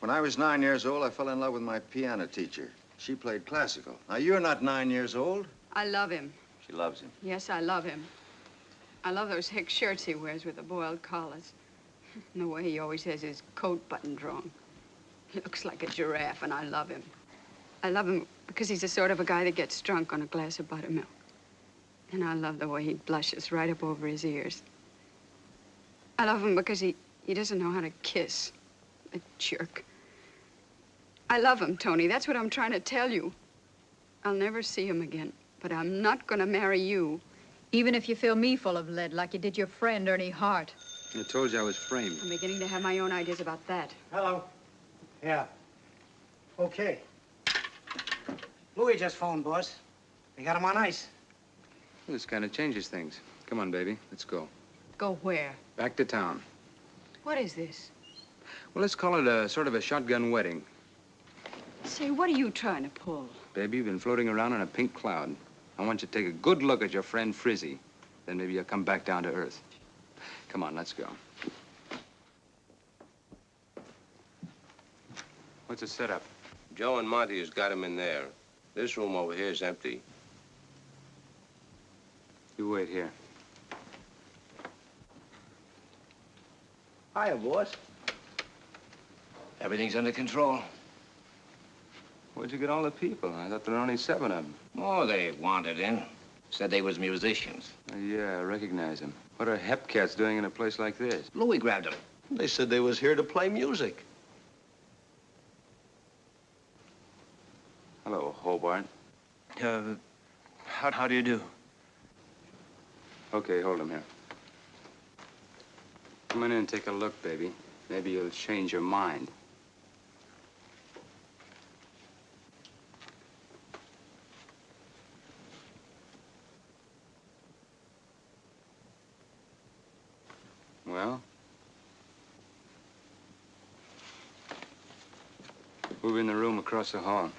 When I was 9 years old, I fell in love with my piano teacher. She played classical. Now, you're not 9 years old. I love him. She loves him. Yes, I love him. I love those hick shirts he wears with the boiled collars. And the way he always has his coat buttoned wrong. He looks like a giraffe, and I love him. I love him because he's the sort of a guy that gets drunk on a glass of buttermilk. And I love the way he blushes right up over his ears. I love him because he doesn't know how to kiss. A jerk. I love him, Tony. That's what I'm trying to tell you. I'll never see him again, but I'm not gonna marry you. Even if you fill me full of lead like you did your friend, Ernie Hart. I told you I was framed. I'm beginning to have my own ideas about that. Hello. Yeah. Okay. Louis just phoned, boss. They got him on ice. Well, this kind of changes things. Come on, baby. Let's go. Go where? Back to town. What is this? Well, let's call it a sort of a shotgun wedding. Say, what are you trying to pull? Baby, you've been floating around on a pink cloud. I want you to take a good look at your friend Frizzy. Then maybe you'll come back down to earth. Come on, let's go. What's the setup? Joe and Monty has got him in there. This room over here is empty. You wait here. Hiya, boss. Everything's under control. Where'd you get all the people? I thought there were only 7 of them. Oh, they wandered in. Said they was musicians. Yeah, I recognize them. What are hepcats doing in a place like this? Louis grabbed them. They said they was here to play music. Hello, Hobart. How do you do? Okay, hold him here. Come on in and take a look, baby. Maybe you'll change your mind. Well? Move in the room across the hall.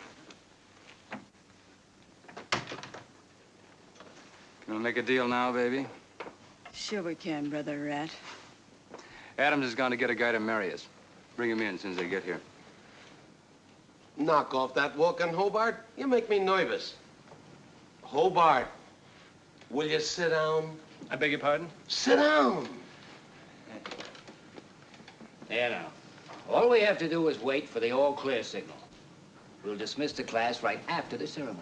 Gonna make a deal now, baby? Sure we can, Brother Rat. Adams is going to get a guy to marry us. Bring him in as soon as they get here. Knock off that walking, Hobart. You make me nervous. Hobart, will you sit down? I beg your pardon? Sit down. There now. All we have to do is wait for the all clear signal. We'll dismiss the class right after the ceremony.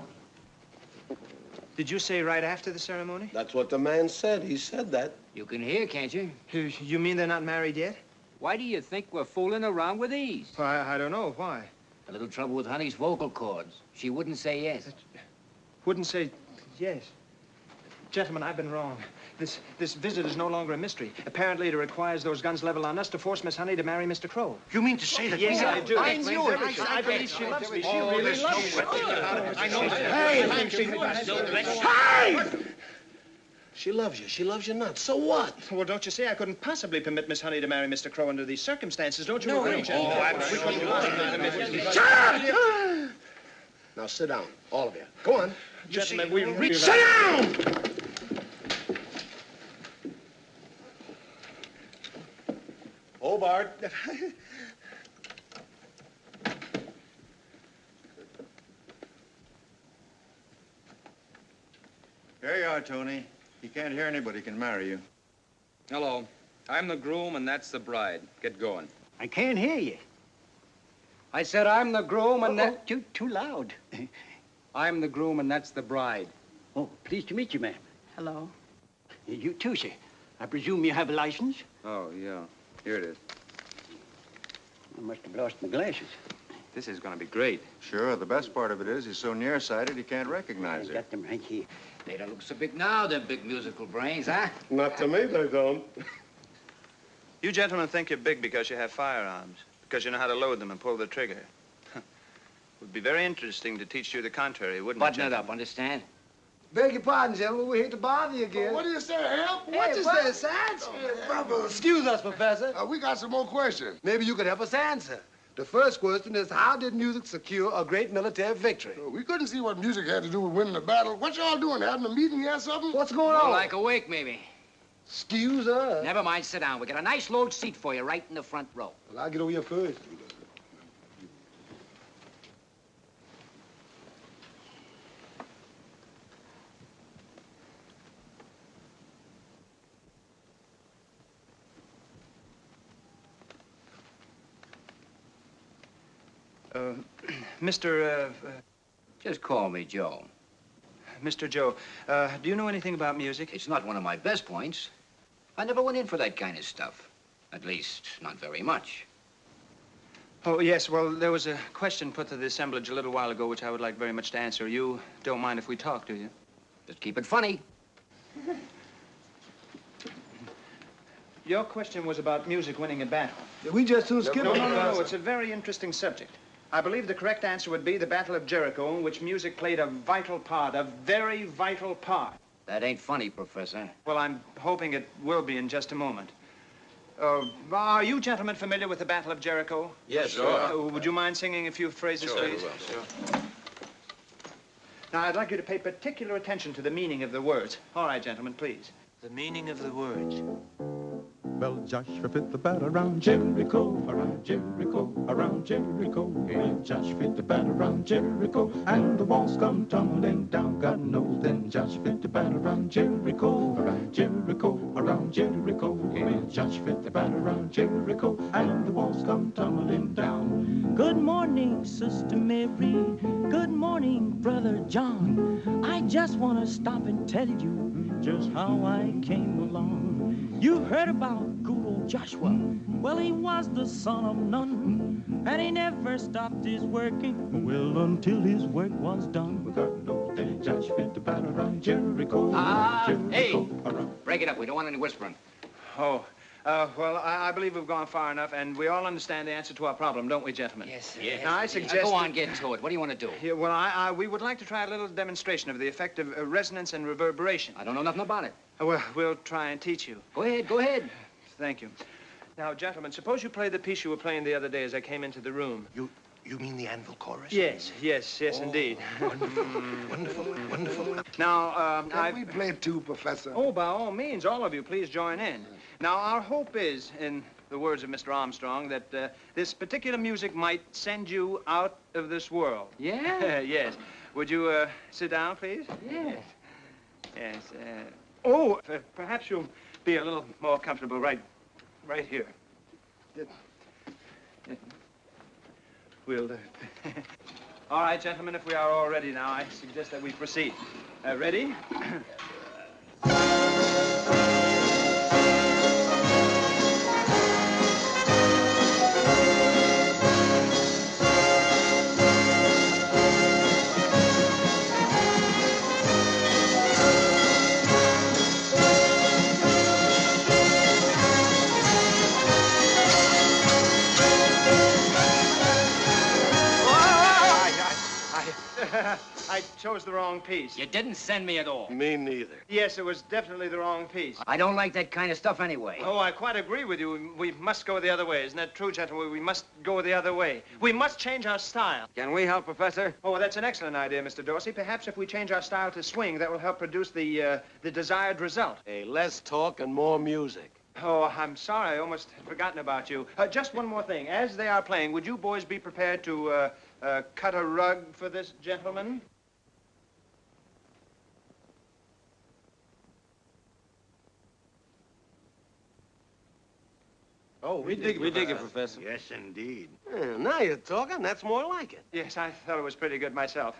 Did you say right after the ceremony? That's what the man said. He said that. You can hear, can't you? You mean they're not married yet? Why do you think we're fooling around with these? I don't know. Why? A little trouble with Honey's vocal cords. She wouldn't say yes. Wouldn't say yes. Gentlemen, I've been wrong. This visit is no longer a mystery. Apparently, it requires those guns leveled on us to force Miss Honey to marry Mr. Crow. You mean to say that? Yes, I do. I knew it. I believe she loves me. She Oh, really there's loves no me. question about it. I know that. Hey! She loves you. She loves you not. So what? Well, don't you see? I couldn't possibly permit Miss Honey to marry Mr. Crow under these circumstances. Don't you agree, gentlemen? Oh, absolutely. Now sit down, all of you. Go on. Gentlemen, we really... Sit down! Hobart. There you are, Tony. He can't hear anybody can marry you. Hello. I'm the groom, and that's the bride. Get going. I can't hear you. I said I'm the groom and that... Too loud. I'm the groom and that's the bride. Oh, pleased to meet you, ma'am. Hello. You too, sir. I presume you have a license? Oh, yeah. Here it is. I must have lost my glasses. This is going to be great. Sure, the best part of it is he's so nearsighted he can't recognize I it. got them right here. They don't look so big now, them big musical brains, huh? Not to me, they don't. You gentlemen think you're big because you have firearms, because you know how to load them and pull the trigger. It would be very interesting to teach you the contrary, wouldn't it, Button it gentlemen? up, understand? Beg your pardon, gentlemen. We hate to bother you again. What do you say, Hemp? What you say, Science? Brother, excuse us, Professor. We got some more questions. Maybe you could help us answer. The first question is, how did music secure a great military victory? We couldn't see what music had to do with winning the battle. What y'all doing? Having a meeting or something? What's going More on? like a wake, maybe. Excuse us. Never mind, sit down. We got a nice low seat for you right in the front row. Well, I'll get over here first. Mr. Just call me Joe. Mr. Joe, do you know anything about music? It's not one of my best points. I never went in for that kind of stuff. At least, not very much. Oh, yes, well, there was a question put to the assemblage a little while ago which I would like very much to answer. You don't mind if we talk, do you? Just keep it funny. Your question was about music winning a battle. Did we just soon skip No, it? no, it's a very interesting subject. I believe the correct answer would be the Battle of Jericho, in which music played a vital part, a very vital part. That ain't funny, Professor. Well, I'm hoping it will be in just a moment. Are you gentlemen familiar with the Battle of Jericho? Yes, sure. Would you mind singing a few phrases, Sure, please? we will. Sure. Now, I'd like you to pay particular attention to the meaning of the words. All right, gentlemen, please. The meaning of the words. Well, Joshua fit the bat around Jericho, around Jericho, around Jericho. Well, Josh fit the bat around Jericho, and the walls come tumbling down. God knows then Josh fit the bat around Jericho, around Jericho, around Jericho. Well, Josh fit the bat around Jericho, and the walls come tumbling down. Good morning, Sister Mary. Good morning, Brother John. I just want to stop and tell you just how I came along. You heard about good old Joshua. Well, he was the son of none, and he never stopped his working, well, until his work was done. God knows then Josh fit the bat around Jericho, Hey, break it up. We don't want any whispering. Oh, well, I believe we've gone far enough, and we all understand the answer to our problem, don't we, gentlemen? Yes, sir. Now, I suggest... Go on, get to it. What do you want to do? Yeah, well, we would like to try a little demonstration of the effect of resonance and reverberation. I don't know nothing about it. Well, we'll try and teach you. Go ahead, go ahead. Thank you. Now, gentlemen, suppose you play the piece you were playing the other day as I came into the room. You mean the anvil chorus? Yes, indeed. Wonderful, wonderful. Now, Can we play too, Professor? Oh, by all means, all of you, please join in. Now, our hope is, in the words of Mr. Armstrong, that this particular music might send you out of this world. Yeah? Yes. Would you sit down, please? Yes. Yes. Perhaps you'll be a little more comfortable right here. We'll, All right, gentlemen, if we are all ready now, I suggest that we proceed. Ready? I chose the wrong piece. You didn't send me at all. Me neither. Yes, it was definitely the wrong piece. I don't like that kind of stuff anyway. Oh, I quite agree with you. We must go the other way. Isn't that true, gentlemen? We must go the other way. We must change our style. Can we help, Professor? Oh, that's an excellent idea, Mr. Dorsey. Perhaps if we change our style to swing, that will help produce the desired result. Hey, less talk and more music. Oh, I'm sorry. I almost had forgotten about you. Just one more thing. As they are playing, would you boys be prepared to cut a rug for this gentleman? Oh, we dig it, Professor. Yes, indeed. Yeah, now you're talking. That's more like it. Yes, I thought it was pretty good myself.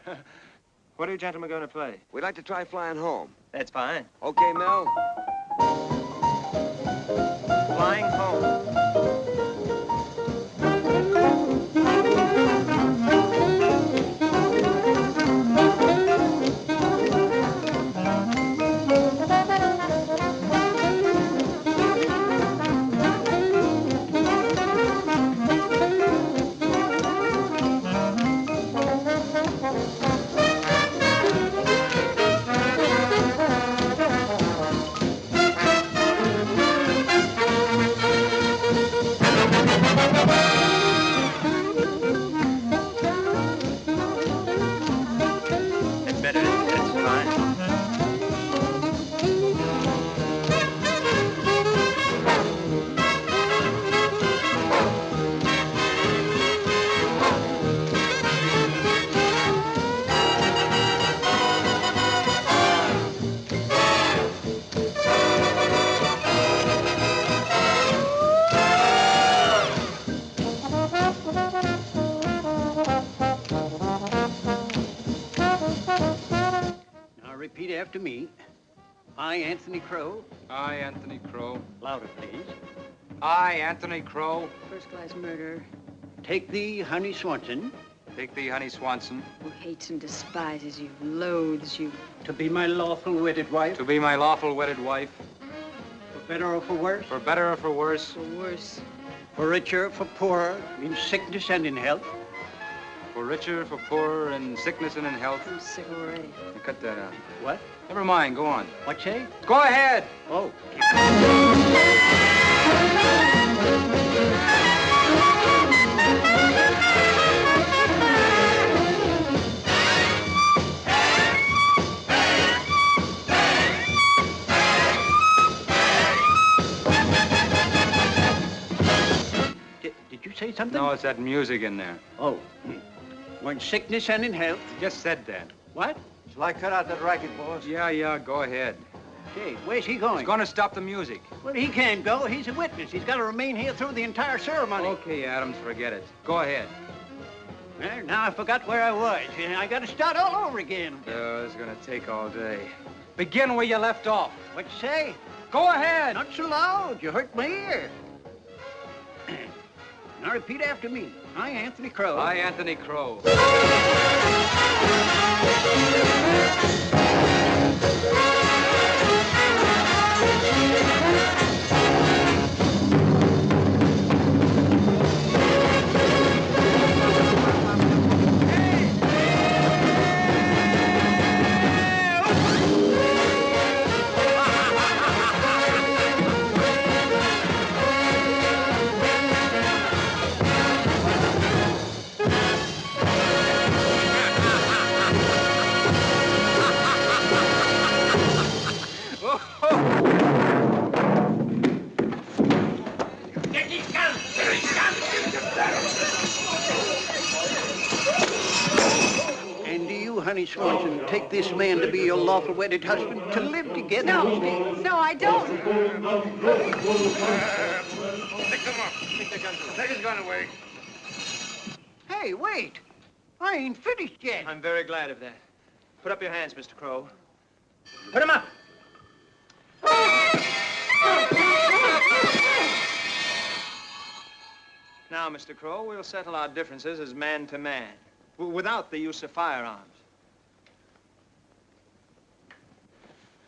What are you gentlemen going to play? We'd like to try flying home. That's fine. Okay, Mel? Flying home. Repeat after me. I, Anthony Crow. I, Anthony Crow. Louder, please. I, Anthony Crow. First-class murderer. Take thee, Honey Swanson. Take thee, Honey Swanson. Who hates and despises you, loathes you. To be my lawful wedded wife. To be my lawful wedded wife. For better or for worse. For better or for worse. For worse. For richer, or for poorer, in sickness and in health. For richer, for poorer, in sickness and in health. I'm sick already. Cut that out. What? Never mind, go on. What say? Go ahead! Oh. Did you say something? No, it's that music in there. Oh. We're in sickness and in health. Just said that. What? Shall I cut out that racket, boss? Yeah, go ahead. Hey, where's he going? He's going to stop the music. Well, he can't go. He's a witness. He's got to remain here through the entire ceremony. Okay, Adams, forget it. Go ahead. Well, now I forgot where I was. I got to start all over again. Oh, it's going to take all day. Begin where you left off. What you say? Go ahead. Not so loud. You hurt my ear. Now repeat after me. I, Anthony Crow. I, Anthony Crow. Honey Swanson, take this man to be your lawful wedded husband, to live together. No, I don't. Pick them up. Take the guns away. Take his gun away. Hey, wait. I ain't finished yet. I'm very glad of that. Put up your hands, Mr. Crow. Put 'em up! Now, Mr. Crow, we'll settle our differences as man to man, without the use of firearms.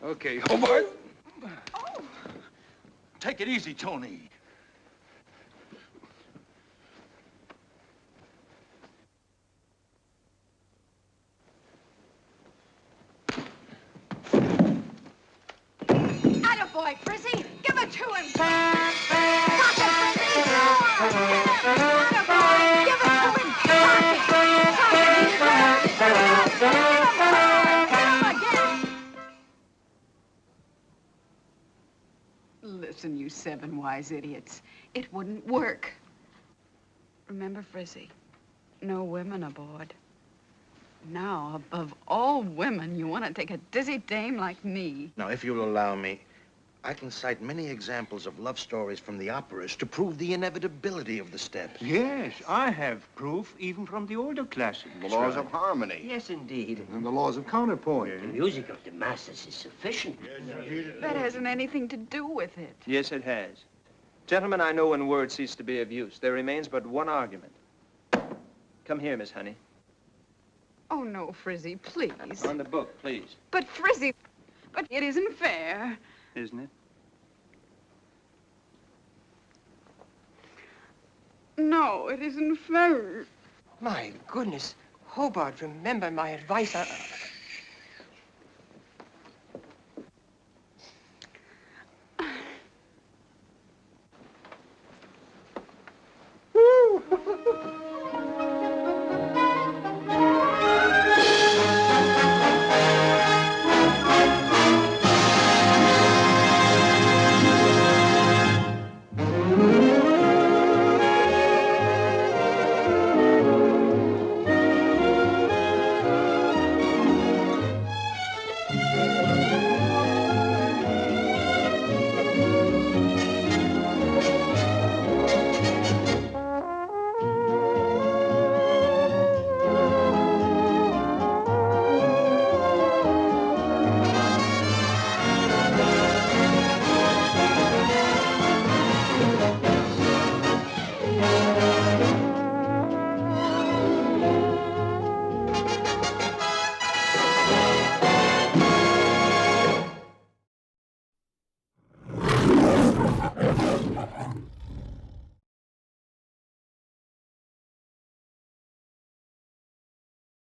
Okay, Hobart. Oh. Take it easy, Tony. Attaboy, Frizzy! Give it to him! Rock it, Frizzy! Attaboy! Give it to him! Listen, you seven wise idiots. It wouldn't work. Remember, Frizzy, no women aboard. Now, above all women, you want to take a dizzy dame like me. Now, if you'll allow me, I can cite many examples of love stories from the operas to prove the inevitability of the steps. Yes, I have proof even from the older classics. The laws of harmony. Yes, indeed. And the laws of counterpoint. The music of the masters is sufficient. That hasn't anything to do with it. Yes, it has. Gentlemen, I know when words cease to be of use. There remains but one argument. Come here, Miss Honey. Oh, no, Frizzy, please. On the book, please. But, Frizzy, but it isn't fair. Isn't it? No, it isn't fair. My goodness. Hobart, remember my advice.